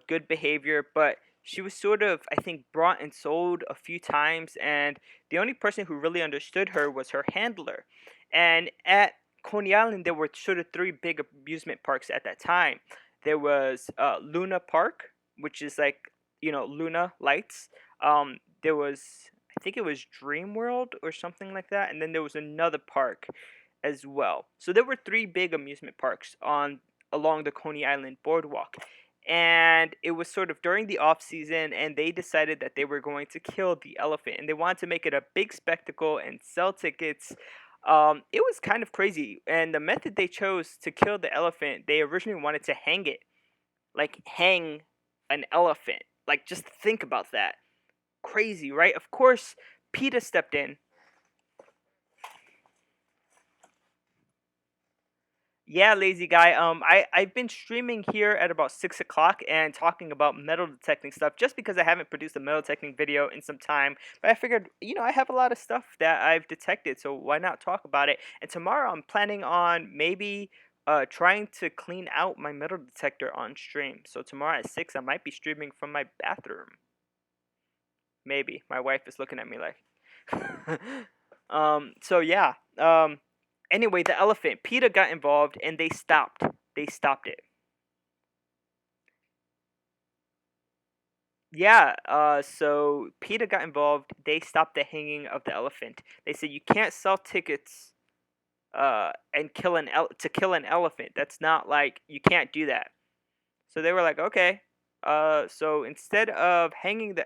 good behavior, but she was sort of, I think, brought and sold a few times, and the only person who really understood her was her handler. And at Coney Island, there were sort of three big amusement parks at that time. There was Luna Park, which is like, Luna lights. There was, I think it was Dream World or something like that, and then there was another park as well. So there were three big amusement parks on along the Coney Island boardwalk. And it was sort of during the off season, and they decided that they were going to kill the elephant, and they wanted to make it a big spectacle and sell tickets. It was kind of crazy, and the method they chose to kill the elephant, they originally wanted to hang it, like hang an elephant. Like, just think about that. Crazy, right? Of course, PETA stepped in. Yeah, lazy guy. I've been streaming here at about 6 o'clock and talking about metal detecting stuff just because I haven't produced a metal detecting video in some time. But I figured, I have a lot of stuff that I've detected, so why not talk about it? And tomorrow I'm planning on maybe trying to clean out my metal detector on stream. So tomorrow at 6, I might be streaming from my bathroom. Maybe. My wife is looking at me like. So yeah. Anyway, the elephant. PETA got involved and they stopped. They stopped it. Yeah, so PETA got involved. They stopped the hanging of the elephant. They said you can't sell tickets and kill an elephant. That's not, like, you can't do that. So they were like, okay. So instead of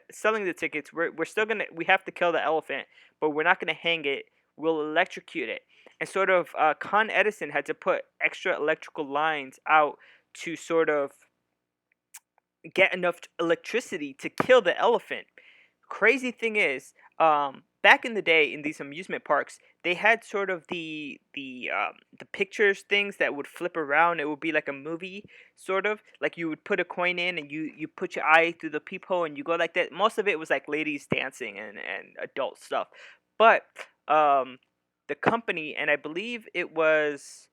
selling the tickets, we're still gonna we have to kill the elephant, but we're not gonna hang it. We'll electrocute it. And sort of Con Edison had to put extra electrical lines out to sort of get enough electricity to kill the elephant. Crazy thing is, back in the day in these amusement parks, they had sort of the pictures things that would flip around. It would be like a movie, sort of like you would put a coin in and you put your eye through the peephole and you go like that. Most of it was like ladies dancing and adult stuff, but the company, and I believe it was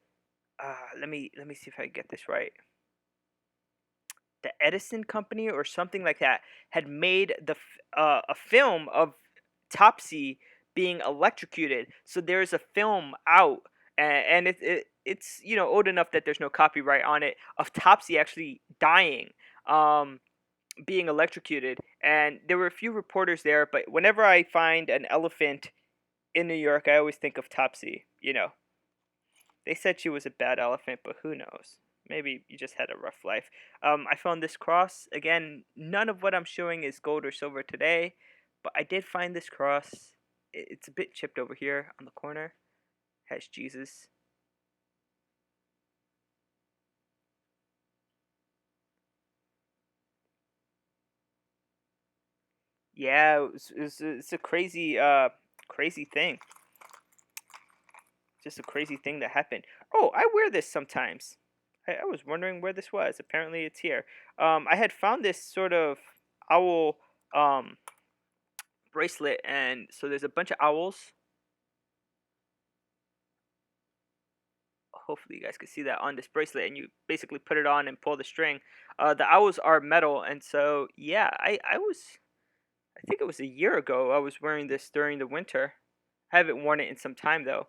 let me see if I get this right, the Edison Company or something like that, had made a film of Topsy being electrocuted. So there's a film out, and it's old enough that there's no copyright on it, of Topsy actually dying, um, being electrocuted. And there were a few reporters there, but whenever I find an elephant in New York, I always think of Topsy. They said she was a bad elephant, but who knows? Maybe you just had a rough life. I found this cross. Again, none of what I'm showing is gold or silver today, but I did find this cross. It's a bit chipped over here on the corner. Has Jesus. Yeah, it's a crazy thing. Just a crazy thing that happened. Oh, I wear this sometimes. I was wondering where this was. Apparently, it's here. I had found this sort of owl bracelet, and so there's a bunch of owls. Hopefully, you guys can see that on this bracelet, and you basically put it on and pull the string. The owls are metal, and so yeah, I think it was a year ago. I was wearing this during the winter. I haven't worn it in some time though.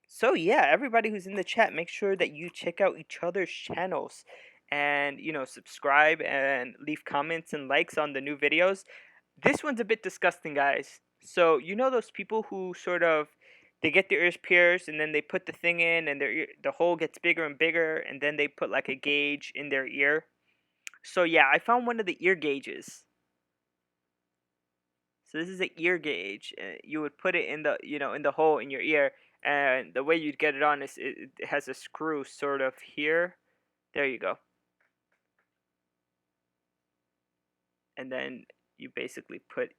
So yeah, everybody who's in the chat, make sure that you check out each other's channels and subscribe and leave comments and likes on the new videos. This one's a bit disgusting, guys. So those people who sort of they get their ears pierced and then they put the thing in and the hole gets bigger and bigger and then they put like a gauge in their ear. So yeah, I found one of the ear gauges. So this is an ear gauge. You would put it in the hole in your ear, and the way you'd get it on is it has a screw sort of here. There you go. And then you basically put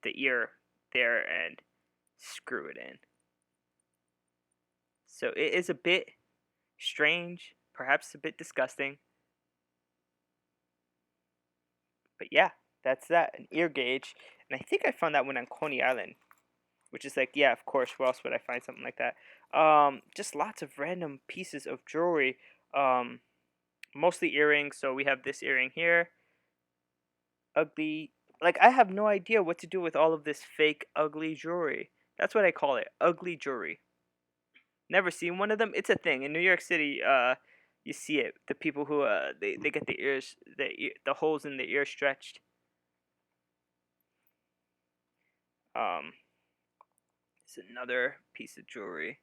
the ear there and screw it in. So it is a bit strange, perhaps a bit disgusting. But yeah, that's that, an ear gauge. And I think I found that one on Coney Island, which is like, yeah, of course, where else would I find something like that? Just lots of random pieces of jewelry. Um, Mostly earrings. So we have this earring here, ugly. Like I have no idea what to do with all of this fake ugly jewelry. That's what I call it, ugly jewelry. Never seen one of them. It's a thing in New York City. You see it. The people who they get the ears, the holes in the ear stretched. Um, it's another piece of jewelry.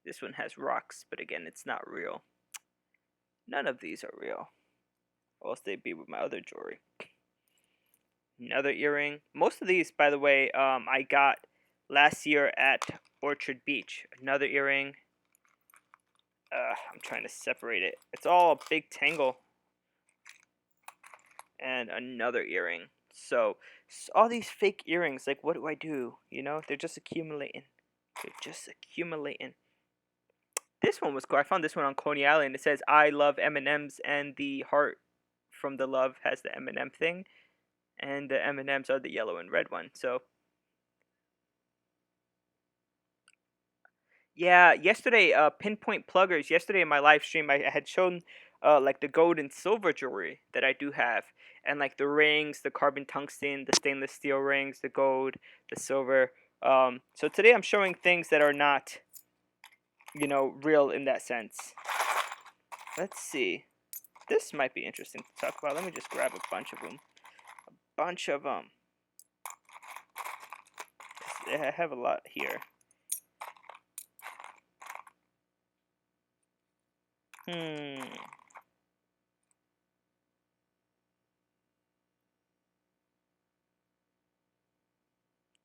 This one has rocks, but again, it's not real. None of these are real. Or else they'd be with my other jewelry. Another earring. Most of these, by the way, I got last year at Orchard Beach. Another earring. I'm trying to separate it. It's all a big tangle. And another earring. So all these fake earrings, like what do I do? You know, they're just accumulating. They're just accumulating. This one was cool. I found this one on Coney Island. It says I love M&Ms, and the heart from the love has the M&M thing, and the M&Ms are the yellow and red one. So yeah, yesterday, Pinpoint Pluggers. Yesterday in my live stream, I had shown like the gold and silver jewelry that I do have, and like the rings, the carbon tungsten, the stainless steel rings, the gold, the silver. So today I'm showing things that are not, real in that sense. Let's see. This might be interesting to talk about. Let me just grab a bunch of them. Bunch of them. I have a lot here. Hmm.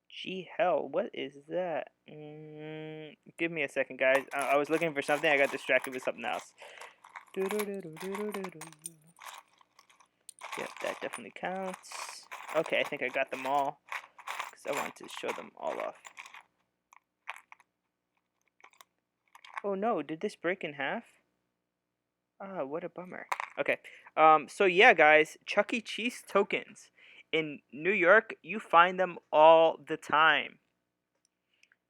Gee hell, what is that? Give me a second, guys. I was looking for something. I got distracted with something else. Yep, that definitely counts. Okay, I think I got them all. Because I wanted to show them all off. Oh no, did this break in half? Ah, what a bummer. Okay, so yeah, guys, Chuck E. Cheese tokens. In New York, you find them all the time.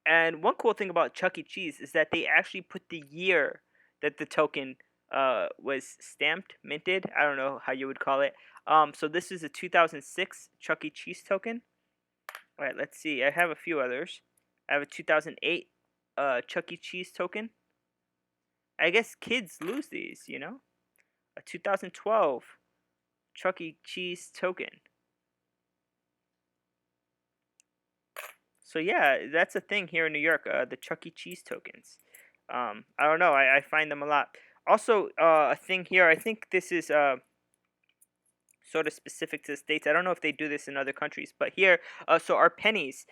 And one cool thing about Chuck E. Cheese is that they actually put the year that the token was stamped, minted. I don't know how you would call it. So this is a 2006 Chuck E. Cheese token. All right, let's see. I have a few others. I have a 2008 Chuck E. Cheese token. I guess kids lose these, you know. A 2012 Chuck E. Cheese token. So yeah, that's a thing here in New York. The Chuck E. Cheese tokens. I don't know. I find them a lot. Also, a thing here. I think this is sort of specific to the states. I don't know if they do this in other countries, but here, so our pennies.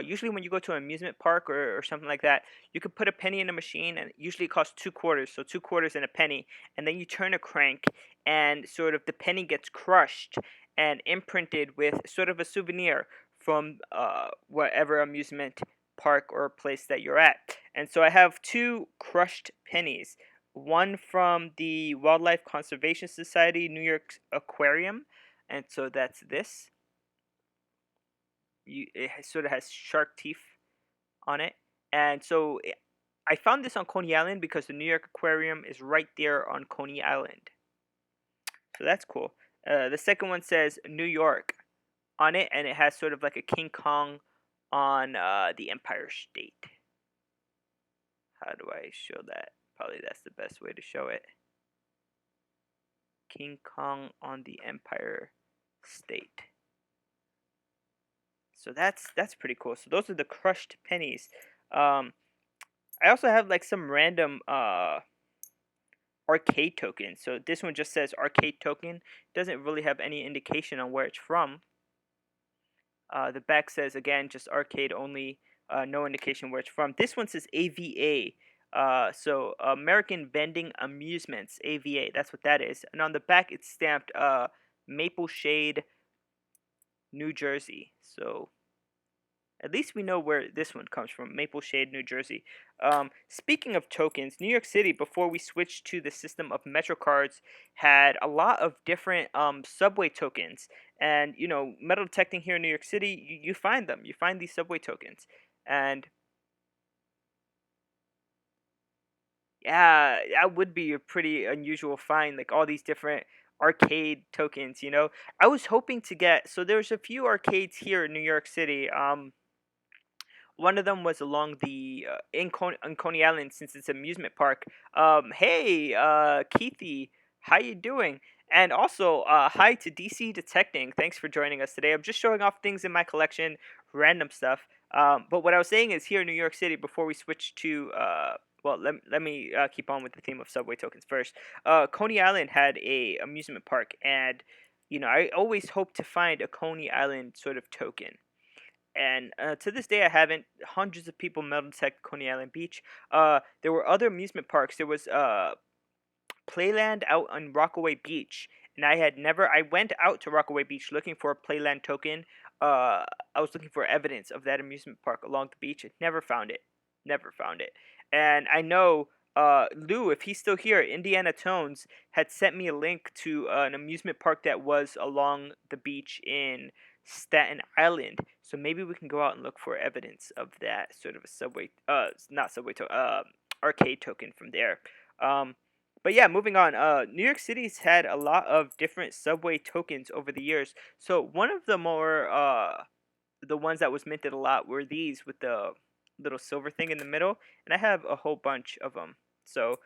Usually when you go to an amusement park or something like that, you could put a penny in a machine, and usually it costs 2 quarters. So 2 quarters and a penny, and then you turn a crank, and sort of the penny gets crushed and imprinted with sort of a souvenir from whatever amusement park or place that you're at. And so I have two crushed pennies. One from the Wildlife Conservation Society New York Aquarium, and so that's this. Sort of has shark teeth on it, and so I found this on Coney Island because the New York Aquarium is right there on Coney Island. So that's cool. The second one says New York on it, and it has sort of like a King Kong on the Empire State. How do I show that? Probably that's the best way to show it. King Kong on the Empire State. So that's pretty cool. So those are the crushed pennies. I also have like some random arcade tokens. So this one just says arcade token. Doesn't really have any indication on where it's from. The back says again just arcade only. No indication where it's from. This one says AVA. So American Vending Amusements, AVA. That's what that is. And on the back it's stamped Maple Shade, New Jersey. So At least we know where this one comes from, Maple Shade, New Jersey. Speaking of tokens, New York City, before we switched to the system of MetroCards, had a lot of different subway tokens. And, metal detecting here in New York City, you find them. You find these subway tokens. And yeah, that would be a pretty unusual find, like all these different arcade tokens. I was hoping to get, so there's a few arcades here in New York City. One of them was along the on Coney Island, since it's an amusement park. Hey, Keithy, how you doing? And also, hi to DC Detecting. Thanks for joining us today. I'm just showing off things in my collection, random stuff. But what I was saying is, here in New York City, before we switch to well, let me keep on with the theme of subway tokens first. Coney Island had a amusement park, and I always hope to find a Coney Island sort of token. And to this day, I haven't. Hundreds of people metal detect Coney Island Beach. There were other amusement parks. There was Playland out on Rockaway Beach, and I had never. I went out to Rockaway Beach looking for a Playland token. I was looking for evidence of that amusement park along the beach. And never found it. Never found it. And I know Lou, if he's still here, Indiana Tones had sent me a link to an amusement park that was along the beach in Staten Island. So maybe we can go out and look for evidence of that sort of a subway, not subway token, arcade token from there. Um, but yeah, moving on. New York City's had a lot of different subway tokens over the years. So one of the more, the ones that was minted a lot were these with the little silver thing in the middle, and I have a whole bunch of them. So,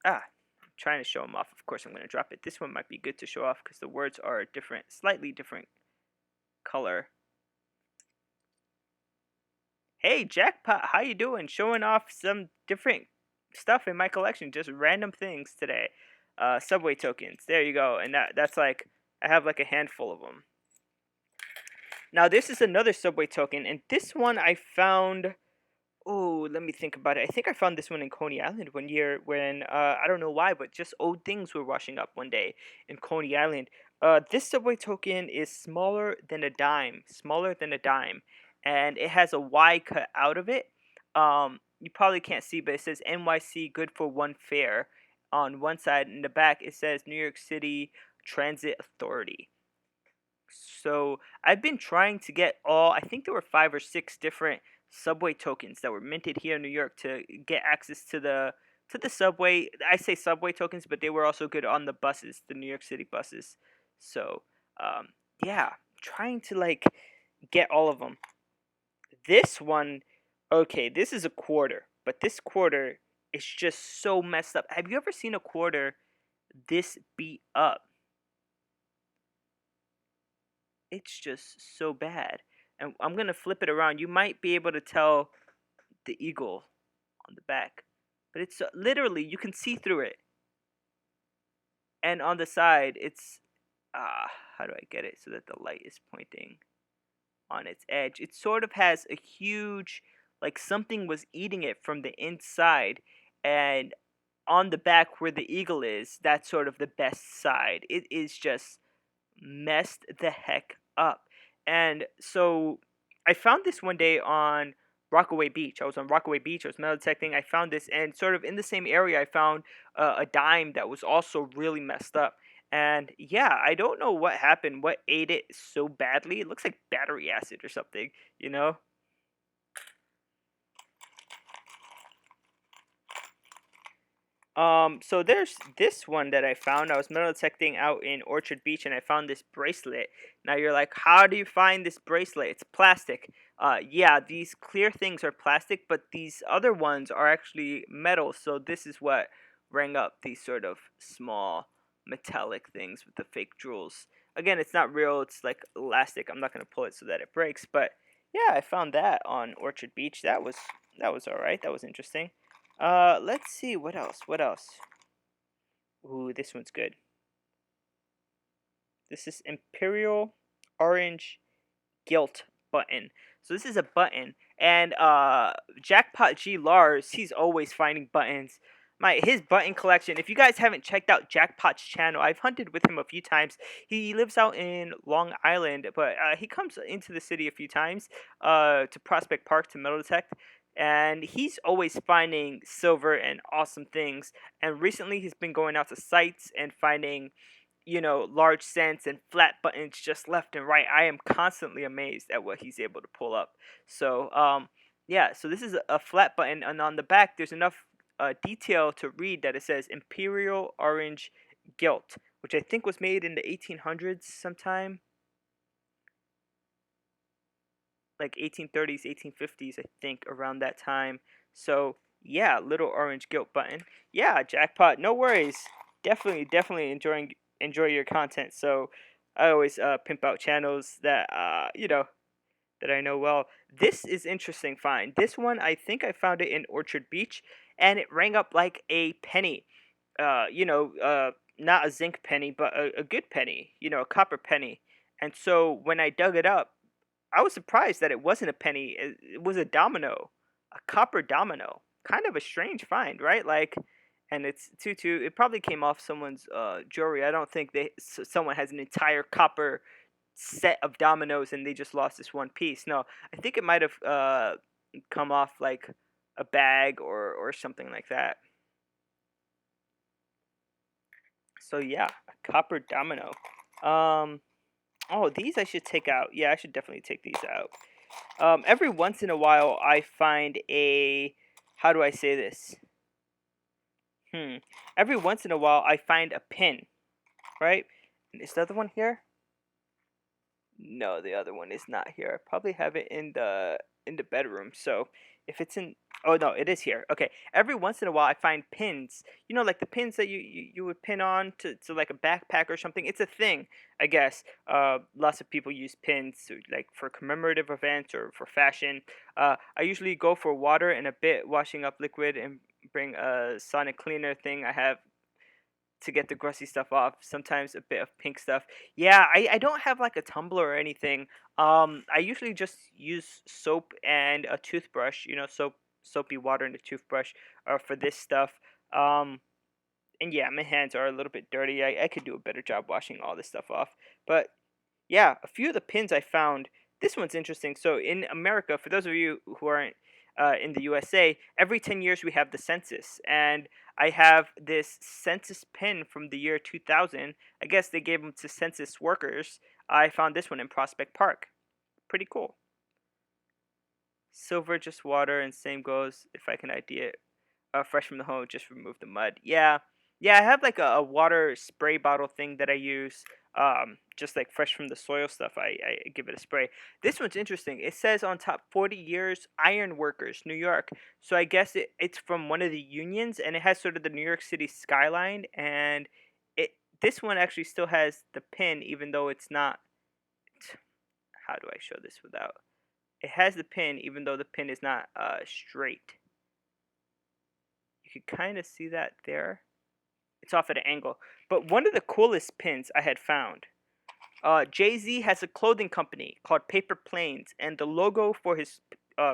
I'm trying to show them off. Of course, I'm going to drop it. This one might be good to show off because the words are different, slightly different color. Hey, Jackpot, how you doing? Showing off some different stuff in my collection, just random things today. Subway tokens. There you go. And that's like, I have like a handful of them. Now, this is another subway token, and this one I found. Oh, let me think about it. I think I found this one in Coney Island one year when I don't know why, but just old things were washing up one day in Coney Island. This subway token is smaller than a dime, and it has a Y cut out of it. You probably can't see, but it says NYC good for one fare on one side. In the back, it says New York City Transit Authority. So I've been trying to get all. I think there were 5 or 6 different subway tokens that were minted here in New York to get access to the subway. I say subway tokens, but they were also good on the buses, the New York City buses. So yeah, trying to like get all of them. This one, okay, this is a quarter, but this quarter is just so messed up. Have you ever seen a quarter this beat up? It's just so bad. And I'm gonna flip it around. You might be able to tell the eagle on the back, but it's literally you can see through it. And on the side, it's how do I get it so that the light is pointing on its edge? It sort of has a huge, like something was eating it from the inside, and on the back where the eagle is, that's sort of the best side. It is just messed the heck up. And so I found this one day on Rockaway Beach. I was on Rockaway Beach. I was metal detecting. I found this, and sort of in the same area, I found a dime that was also really messed up. And yeah, I don't know what happened, what ate it so badly. It looks like battery acid or something, you know? So there's this one that I found. I was metal detecting out in Orchard Beach, and I found this bracelet. Now you're like, how do you find this bracelet? It's plastic. Yeah, these clear things are plastic, but these other ones are actually metal. So this is what rang up these sort of small metallic things with the fake jewels. Again, it's not real. It's like elastic. I'm not gonna pull it so that it breaks. But yeah, I found that on Orchard Beach. That was all right. That was interesting. Let's see what else. What else? Ooh, this one's good. This is Imperial Orange Gilt button. So this is a button, and Jackpot G Lars, he's always finding buttons. his button collection. If you guys haven't checked out Jackpot's channel, I've hunted with him a few times. He lives out in Long Island, but he comes into the city a few times to Prospect Park to metal detect. And he's always finding silver and awesome things. And recently, he's been going out to sites and finding, large cents and flat buttons just left and right. I am constantly amazed at what he's able to pull up. So, yeah, so this is a flat button, and on the back, there's enough detail to read that it says Imperial Orange Gilt, which I think was made in the 1800s sometime, like 1830s, 1850s, I think, around that time. So, yeah, little orange gilt button. Yeah, Jackpot, no worries. Definitely enjoy your content. So, I always pimp out channels that that I know well. This is interesting find. This one, I think I found it in Orchard Beach, and it rang up like a penny. Not a zinc penny, but a good penny. A copper penny. And so when I dug it up, I was surprised that it wasn't a penny. It was a domino, a copper domino. Kind of a strange find, right? Like, and it's two. It probably came off someone's jewelry. I don't think someone has an entire copper set of dominoes and they just lost this one piece. No, I think it might have come off like a bag or something like that. So yeah, a copper domino. Oh, these I should take out. Yeah, I should definitely take these out. Every once in a while, I find a. How do I say this? Every once in a while, I find a pin, right? Is the other one here? No, the other one is not here. I probably have it in the bedroom. So if it's in, oh no, it is here. Okay. Every once in a while, I find pins. Like the pins that you would pin on to like a backpack or something. It's a thing, I guess. Lots of people use pins like for commemorative events or for fashion. I usually go for water and a bit washing up liquid and bring a sonic cleaner thing I have to get the crusty stuff off. Sometimes a bit of pink stuff. Yeah, I don't have like a tumbler or anything. I usually just use soap and a toothbrush. Soapy water and a toothbrush for this stuff. And yeah, my hands are a little bit dirty. I could do a better job washing all this stuff off. But yeah, a few of the pins I found. This one's interesting. So in America, for those of you who aren't in the USA, every 10 years we have the census. And I have this census pin from the year 2000. I guess they gave them to census workers. I found this one in Prospect Park. Pretty cool. Silver, just water, and same goes if I can ID it. Fresh from the home, just remove the mud. Yeah, I have like a water spray bottle thing that I use. Just like fresh from the soil stuff, I give it a spray. This one's interesting. It says on top 40 years iron workers, New York. So I guess it's from one of the unions, and it has sort of the New York City skyline. And this one actually still has the pin, even though it's not. How do I show this without? It has the pin, even though the pin is not straight. You can kind of see that there. It's off at an angle. But one of the coolest pins I had found. Jay-Z has a clothing company called Paper Planes, and the logo for his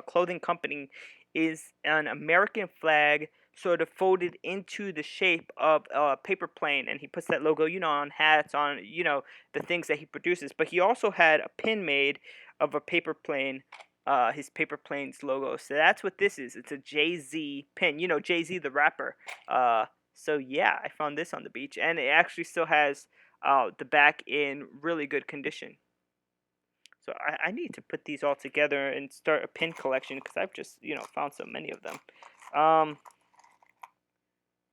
clothing company is an American flag sort of folded into the shape of a paper plane, and he puts that logo, on hats, on, the things that he produces. But he also had a pin made of a paper plane, his Paper Planes logo. So that's what this is. It's a Jay-Z pin. Jay-Z the rapper. So yeah, I found this on the beach, and it actually still has the back in really good condition. So I need to put these all together and start a pin collection because I've just found so many of them.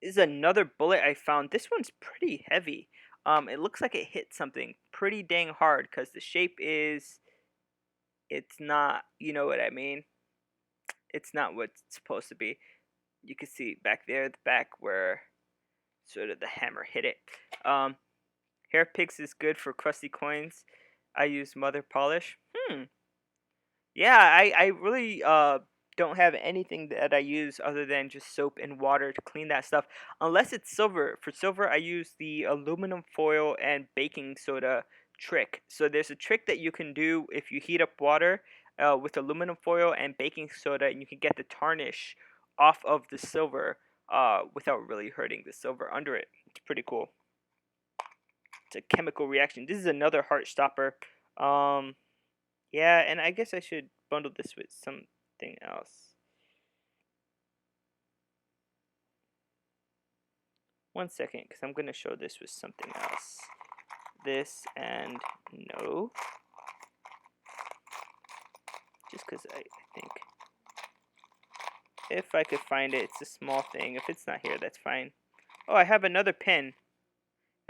This is another bullet I found. This one's pretty heavy. It looks like it hit something pretty dang hard because the shape is. It's not, you know what I mean? It's not what it's supposed to be. You can see back there, the back where sort of the hammer hit it. Hair picks is good for crusty coins. I use mother polish. Yeah, I really don't have anything that I use other than just soap and water to clean that stuff. Unless it's silver. For silver, I use the aluminum foil and baking soda trick. So there's a trick that you can do if you heat up water with aluminum foil and baking soda, and you can get the tarnish off of the silver. without really hurting the silver under it. It's pretty cool. It's a chemical reaction. This is another heart stopper. Yeah, and I guess I should bundle this with something else. One second, because I'm going to show this with something else. This and no. Just because I think if I could find it, it's a small thing. If it's not here, that's fine. Oh, I have another pin.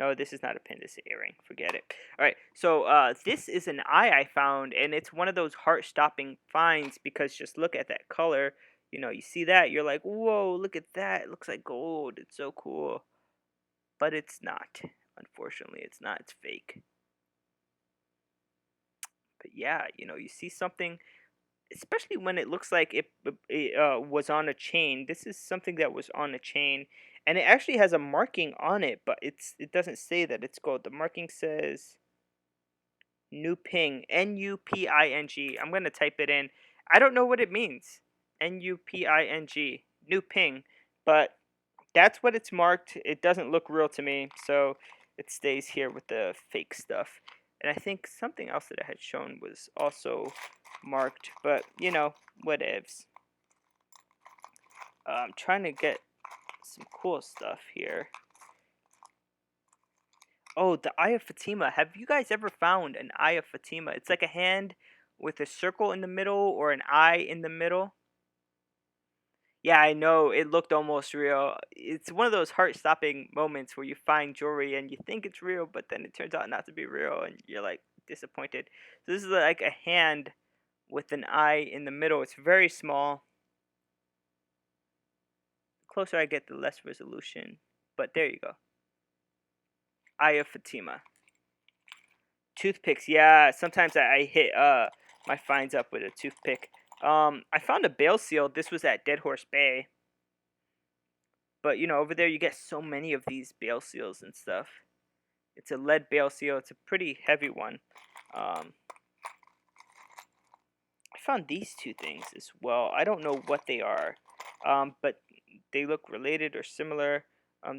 No, this is not a pin. This is an earring. Forget it. All right. So this is an eye I found, and it's one of those heart-stopping finds because just look at that color. You know, you see that, you're like, whoa, look at that. It looks like gold. It's so cool. But it's not. Unfortunately, it's not. It's fake. But yeah, you know, you see something, especially when it looks like it was on a chain. This is something that was on a chain, and it actually has a marking on it, but it doesn't say that it's gold. The marking says Nuping, Nuping. I'm gonna type it in. I don't know what it means. Nuping, Nuping, but that's what it's marked. It doesn't look real to me, so it stays here with the fake stuff. And I think something else that I had shown was also marked, but you know, whatevs. I'm trying to get some cool stuff here. Oh, the Eye of Fatima. Have you guys ever found an Eye of Fatima? It's like a hand with a circle in the middle or an eye in the middle. Yeah, I know. It looked almost real. It's one of those heart-stopping moments where you find jewelry and you think it's real, but then it turns out not to be real, and you're like disappointed. So this is like a hand with an eye in the middle. It's very small. The closer I get, the less resolution. But there you go. Eye of Fatima. Toothpicks. Yeah, sometimes I hit my finds up with a toothpick. I found a bale seal. This was at Dead Horse Bay. But you know, over there you get so many of these bale seals and stuff. It's a lead bale seal. It's a pretty heavy one. I found these two things as well. I don't know what they are, but they look related or similar.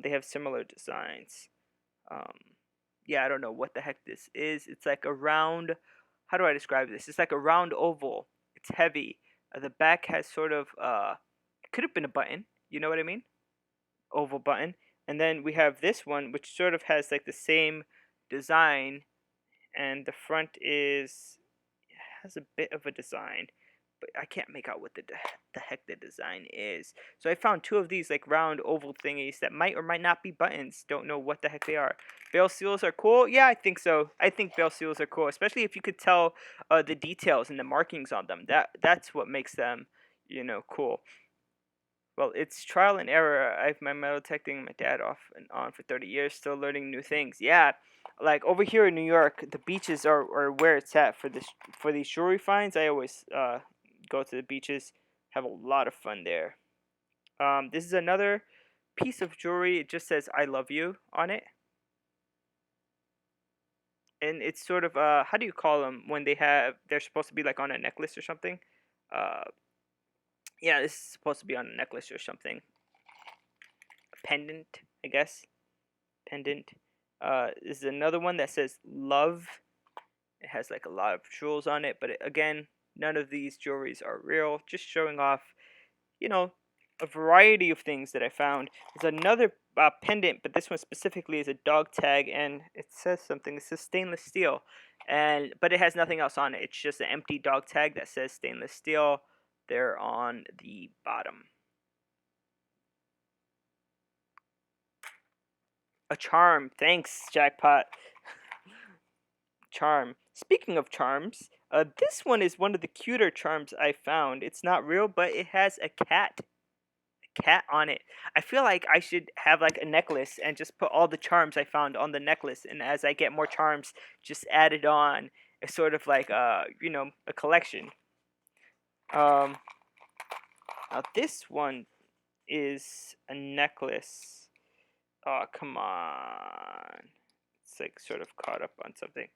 They have similar designs. Yeah, I don't know what the heck this is. It's like a round. How do I describe this? It's like a round oval. It's heavy. The back has sort of it could have been a button. You know what I mean? Oval button. And then we have this one, which sort of has like the same design, and the front has a bit of a design, but I can't make out what the heck the design is. So I found two of these like round oval thingies that might or might not be buttons. Don't know what the heck they are. Bale seals are cool. Yeah, I think so. I think bale seals are cool, especially if you could tell the details and the markings on them. That's what makes them, you know, cool. Well, it's trial and error. I've been metal detecting my dad off and on for 30 years, still learning new things. Yeah, like over here in New York, the beaches are where it's at for these jewelry finds. I always go to the beaches, have a lot of fun there. This is another piece of jewelry. It just says "I love you" on it, and it's sort of how do you call them when they're supposed to be like on a necklace or something? Uh, yeah, this is supposed to be on a necklace or something. A pendant, I guess. Pendant. This is another one that says love. It has like a lot of jewels on it, but again, none of these jewelries are real. Just showing off, you know, a variety of things that I found. There's another pendant, but this one specifically is a dog tag, and it says something. It says stainless steel, but it has nothing else on it. It's just an empty dog tag that says stainless steel there on the bottom. A charm. Thanks, jackpot. Charm. Speaking of charms, this one is one of the cuter charms I found. It's not real, but it has a cat on it. I feel like I should have like a necklace and just put all the charms I found on the necklace, and as I get more charms, just add it on. It's sort of like you know, a collection. Now this one is a necklace. Oh, come on. It's like sort of caught up on something.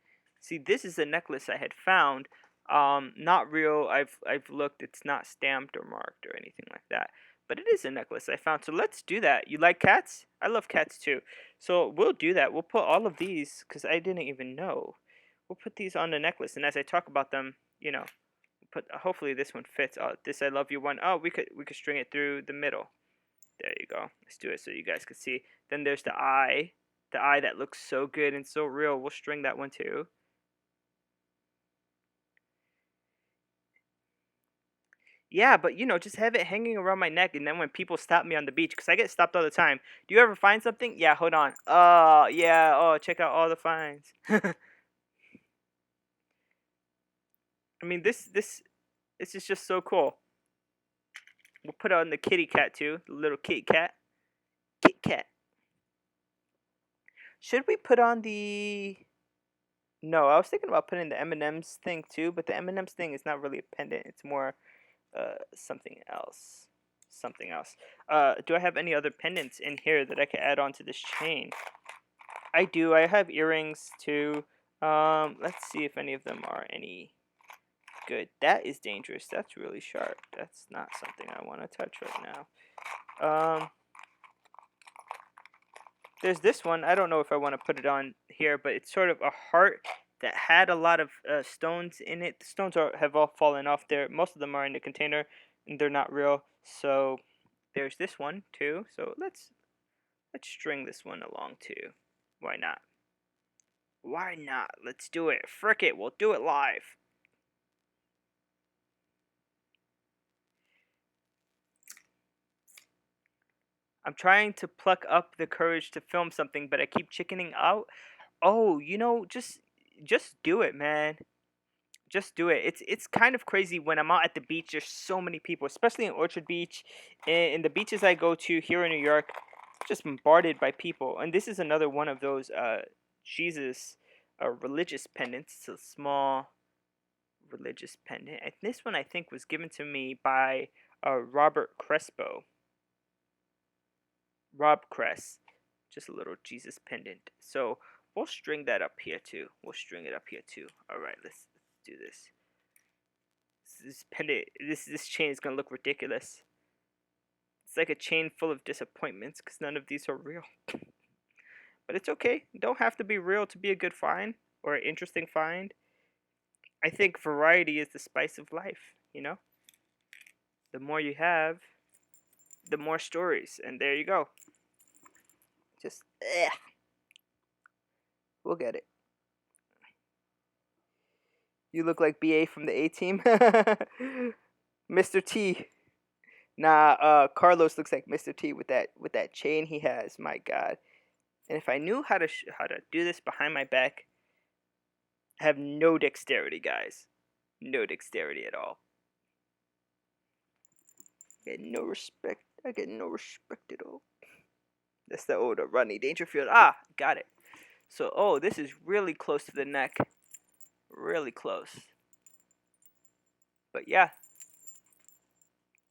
See, this is a necklace I had found. Not real. I've looked. It's not stamped or marked or anything like that. But it is a necklace I found. So let's do that. You like cats? I love cats too. So we'll do that. We'll put all of these, because I didn't even know. We'll put these on the necklace, and as I talk about them, you know, put hopefully this one fits. This I love you one. Oh, we could string it through the middle. There you go. Let's do it so you guys can see. Then there's the eye that looks so good and so real. We'll string that one too. Yeah, but just have it hanging around my neck, and then when people stop me on the beach, because I get stopped all the time. Do you ever find something? Yeah, hold on. Oh, yeah. Oh, check out all the finds. I mean, this is just so cool. We'll put on the kitty cat too, the little kitty cat. Kit cat. Should we put on the? No, I was thinking about putting the M&M's thing too, but the M&M's thing is not really a pendant. It's more something else. Something else. Do I have any other pendants in here that I can add on to this chain? I do. I have earrings too. Let's see if any of them are any good. That is dangerous. That's really sharp. That's not something I want to touch right now. There's this one. I don't know if I want to put it on here, but it's sort of a heart that had a lot of stones in it. The stones have all fallen off there. Most of them are in the container, and they're not real. So there's this one too. So let's string this one along too. Why not? Why not? Let's do it. Frick it. We'll do it live. I'm trying to pluck up the courage to film something, but I keep chickening out. Oh, just do it, man. Just do it. It's kind of crazy when I'm out at the beach. There's so many people, especially in Orchard Beach, in the beaches I go to here in New York. Just bombarded by people, and this is another one of those Jesus religious pendants. It's a small religious pendant. And this one I think was given to me by Robert Crespo. Rob Cress. Just a little Jesus pendant. So we'll string that up here too. We'll string it up here too. All right, let's do this. This pendant, this chain is gonna look ridiculous. It's like a chain full of disappointments because none of these are real. But it's okay. You don't have to be real to be a good find or an interesting find. I think variety is the spice of life, The more you have, the more stories. And there you go. Just, we'll get it. You look like BA from the A-Team. Mr. T. Nah, Carlos looks like Mr. T with that chain he has. My God. And if I knew how to do this behind my back, I have no dexterity, guys. No dexterity at all. I get no respect. I get no respect at all. That's the old Rodney Dangerfield. Ah, got it. So, this is really close to the neck. Really close. But yeah.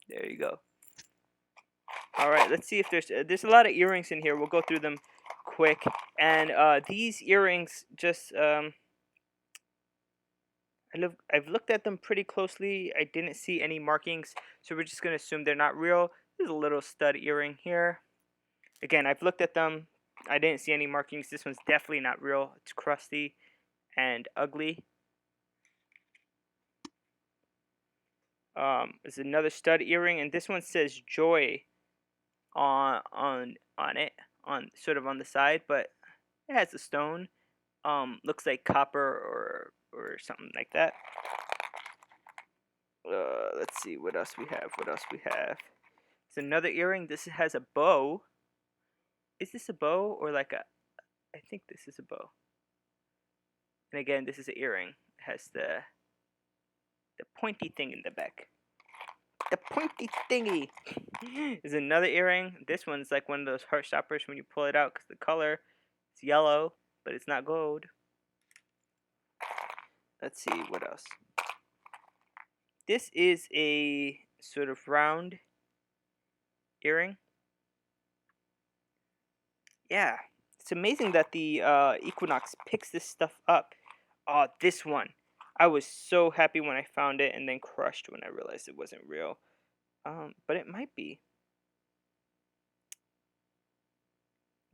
There you go. All right, let's see if there's a lot of earrings in here. We'll go through them quick. And these earrings just I've looked at them pretty closely. I didn't see any markings, so we're just gonna assume they're not real. There's a little stud earring here. Again, I've looked at them. I didn't see any markings. This one's definitely not real. It's crusty and ugly. There's another stud earring, and this one says Joy on it, on sort of on the side, but it has a stone. Looks like copper or something like that. Let's see what else we have. It's another earring. This has a bow. Is this a bow or like a? I think this is a bow. And again, this is an earring. It has the pointy thing in the back. The pointy thingy is another earring. This one's like one of those heart stoppers when you pull it out because the color is yellow, but it's not gold. Let's see what else. This is a sort of round earring. Yeah, it's amazing that the Equinox picks this stuff up. Oh, this one. I was so happy when I found it and then crushed when I realized it wasn't real. But it might be.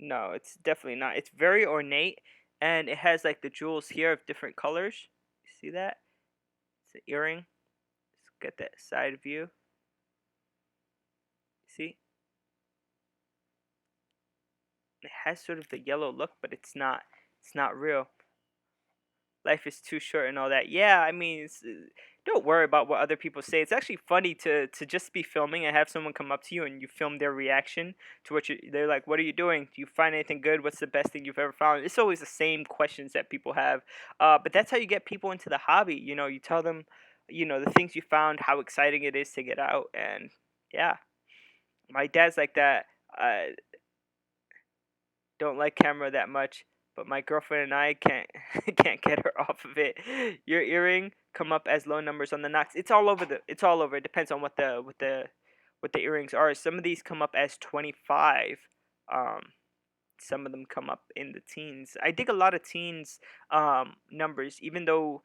No, it's definitely not. It's very ornate, and it has like the jewels here of different colors. You see that? It's an earring. Let's get that side view. See? It has sort of the yellow look, but it's not. It's not real. Life is too short and all that. Yeah, I mean, don't worry about what other people say. It's actually funny to just be filming and have someone come up to you and you film their reaction to what you. They're like, "What are you doing? Do you find anything good? What's the best thing you've ever found?" It's always the same questions that people have. But that's how you get people into the hobby. You know, you tell them, the things you found, how exciting it is to get out, and yeah, my dad's like that. Don't like camera that much, but my girlfriend and I can't can't get her off of it. Your earring come up as low numbers on the Knox. It's all over. It's all over. It depends on what the earrings are. Some of these come up as 25. Um, some of them come up in the teens. I dig a lot of teens numbers, even though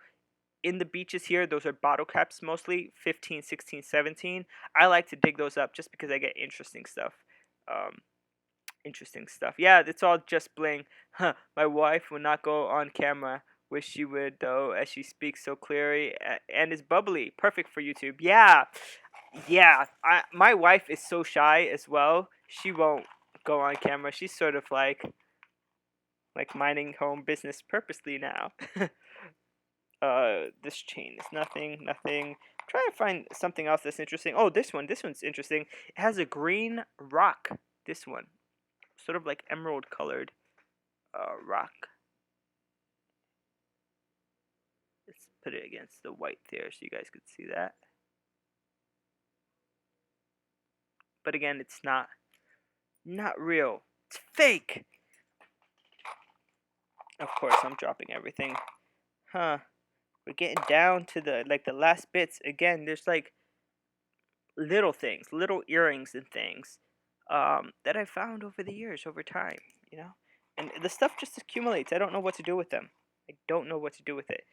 in the beaches here those are bottle caps mostly 15, 16, 17. I like to dig those up just because I get interesting stuff. Yeah, it's all just bling. Huh. My wife will not go on camera. Wish she would though, as she speaks so clearly and is bubbly. Perfect for YouTube. Yeah, yeah. My wife is so shy as well. She won't go on camera. She's sort of like minding home business purposely now. This chain is nothing. Nothing. Try to find something else that's interesting. Oh, this one. This one's interesting. It has a green rock. This one, sort of like emerald colored rock. Let's put it against the white there so you guys could see that. But again, it's not real. It's fake. Of course, I'm dropping everything. Huh. We're getting down to the last bits. Again, there's like little things, little earrings and things that I found over the years, over time, you know? And the stuff just accumulates. I don't know what to do with them. I don't know what to do with it.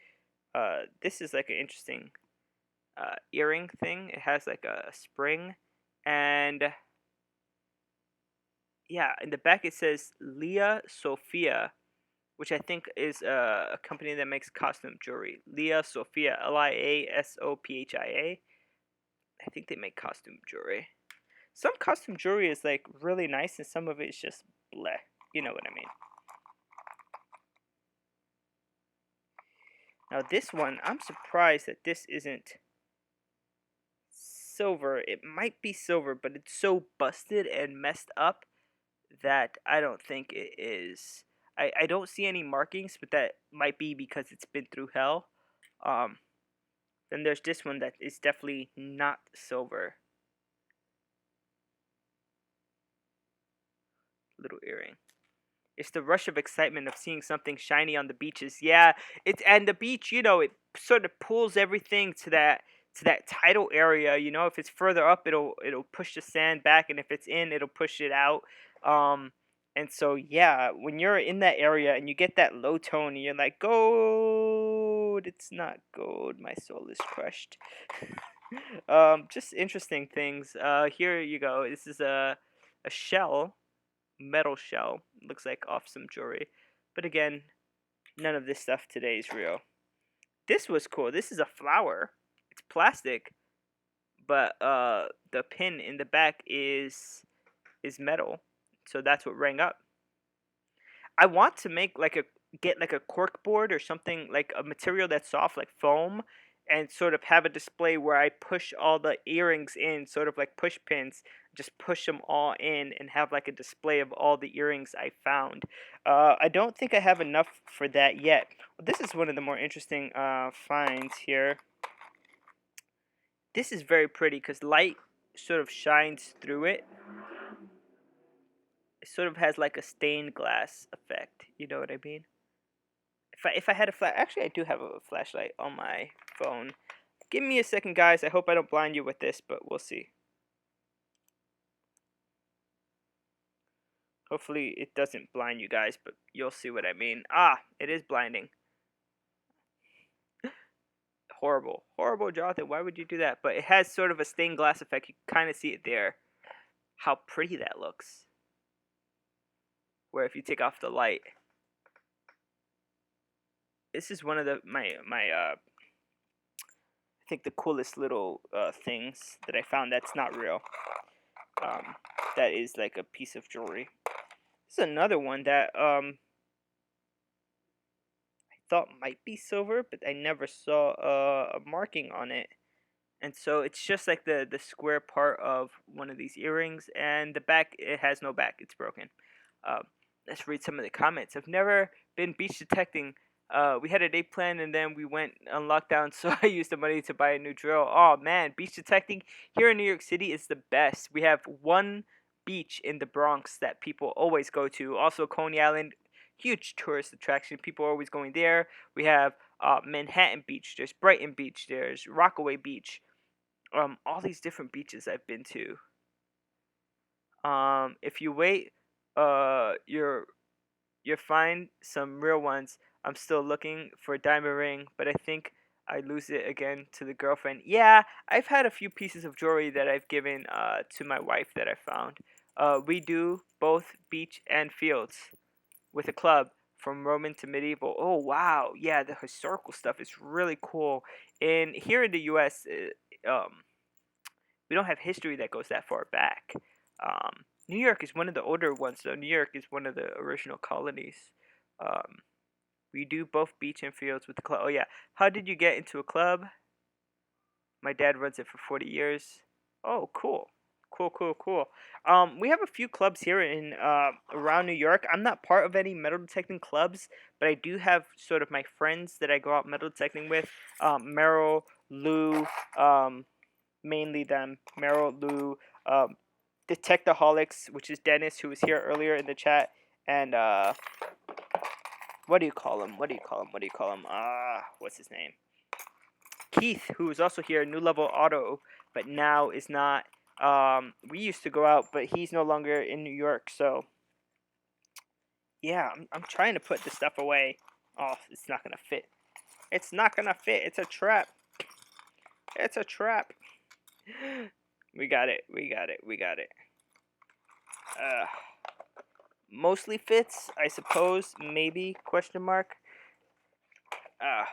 This is like an interesting earring thing. It has like a spring, and yeah, in the back it says Leah Sophia, which I think is a company that makes costume jewelry. Leah Sophia, Liasophia. I think they make costume jewelry. Some costume jewelry is like really nice, and some of it is just bleh. You know what I mean. Now this one, I'm surprised that this isn't silver. It might be silver, but it's so busted and messed up that I don't think it is. I don't see any markings, but that might be because it's been through hell. Um, then there's this one that is definitely not silver. Little earring. It's the rush of excitement of seeing something shiny on the beaches. Yeah, it's and the beach, it sort of pulls everything to that tidal area. If it's further up, it'll push the sand back, and if it's in, it'll push it out. Um, and so yeah, when you're in that area and you get that low tone, and you're like gold. It's not gold. My soul is crushed. Just interesting things. Here you go. This is a shell, metal shell. Looks like off some jewelry. But again, none of this stuff today is real. This was cool. This is a flower. It's plastic, but the pin in the back is metal. So that's what rang up. I want to get like a cork board or something, like a material that's soft like foam, and sort of have a display where I push all the earrings in, sort of like push pins, just push them all in and have like a display of all the earrings I found. I don't think I have enough for that yet. This is one of the more interesting finds here. This is very pretty because light sort of shines through it. It sort of has like a stained glass effect. You know what I mean? If I had a actually I do have a flashlight on my phone. Give me a second, guys. I hope I don't blind you with this, but we'll see. Hopefully it doesn't blind you guys, but you'll see what I mean. Ah, it is blinding. Horrible. Horrible, Jonathan. Why would you do that? But it has sort of a stained glass effect. You kind of see it there. How pretty that looks. where if you take off the light, this is one of my I think the coolest little things that I found that's not real. That is like a piece of jewelry. This is another one that I thought might be silver, but I never saw a marking on it. And so it's just like the square part of one of these earrings, and the back, it has no back, it's broken. Uh, let's read some of the comments. I've never been beach detecting. We had a day plan and then we went on lockdown, so I used the money to buy a new drill. Oh man, beach detecting here in New York City is the best. We have one beach in the Bronx that people always go to. Also, Coney Island, huge tourist attraction. People are always going there. We have Manhattan Beach. There's Brighton Beach. There's Rockaway Beach. All these different beaches I've been to. If you wait, you'll find some real ones. I'm still looking for a diamond ring, but I think I lose it again to the girlfriend. Yeah, I've had a few pieces of jewelry that I've given to my wife that I found. We do both beach and fields with a club from Roman to medieval. Oh wow, yeah, the historical stuff is really cool. And here in the U.S., we don't have history that goes that far back. New York is one of the older ones, though. New York is one of the original colonies. Um, we do both beach and fields with the club. Oh yeah, how did you get into a club? My dad runs it for 40 years. Oh, cool. Cool, cool, cool. We have a few clubs here in around New York. I'm not part of any metal detecting clubs, but I do have sort of my friends that I go out metal detecting with. Meryl, Lou, mainly them. Meryl, Lou, Detectaholics, which is Dennis, who was here earlier in the chat, and what do you call him? What do you call him? What do you call him? What's his name? Keith, who was also here, New Level Auto, but now is not. We used to go out, but he's no longer in New York, so yeah, I'm trying to put this stuff away. Oh, it's not gonna fit. It's not gonna fit. It's a trap. It's a trap. We got it. We got it. We got it. Mostly fits, I suppose. Maybe, question mark.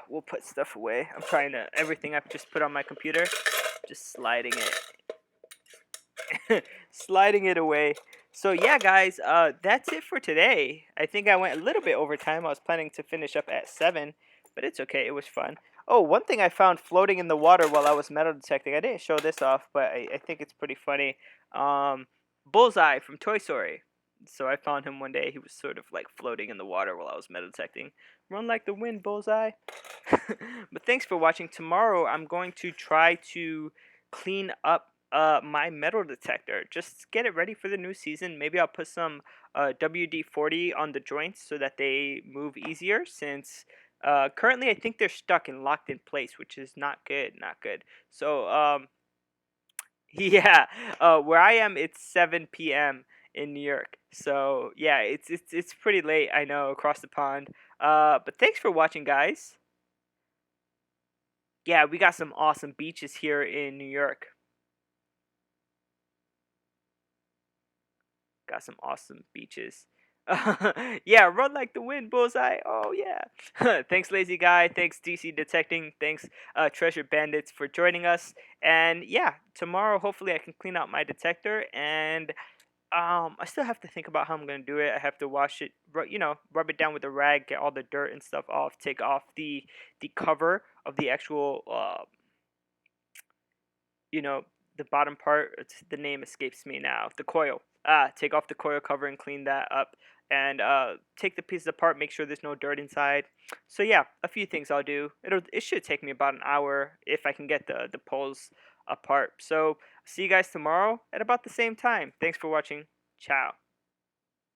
We'll put stuff away. I'm trying to, everything I've just put on my computer, just sliding it. Sliding it away. So yeah, guys, that's it for today. I think I went a little bit over time. I was planning to finish up at 7, but it's okay. It was fun. Oh, one thing I found floating in the water while I was metal detecting. I didn't show this off, but I think it's pretty funny. Bullseye from Toy Story. So I found him one day. He was sort of like floating in the water while I was metal detecting. Run like the wind, Bullseye. But thanks for watching. Tomorrow I'm going to try to clean up my metal detector. Just get it ready for the new season. Maybe I'll put some WD-40 on the joints so that they move easier, since currently I think they're stuck and locked in place, which is not good, not good. So yeah, where I am it's 7 p.m. in New York. So yeah, it's pretty late, I know, across the pond. But thanks for watching, guys. Yeah, we got some awesome beaches here in New York. Got some awesome beaches. Yeah, run like the wind, Bullseye. Oh yeah. Thanks, Lazy Guy. Thanks, DC Detecting. Thanks, Treasure Bandits, for joining us. And yeah, tomorrow hopefully I can clean out my detector, and I still have to think about how I'm gonna do it. I have to wash it, rub it down with a rag, get all the dirt and stuff off, take off the cover of the actual the bottom part. The name escapes me now. The coil. Take off the coil cover and clean that up, and take the pieces apart. Make sure there's no dirt inside. So yeah, a few things I'll do. It should take me about an hour if I can get the poles apart. So see you guys tomorrow at about the same time. Thanks for watching. Ciao.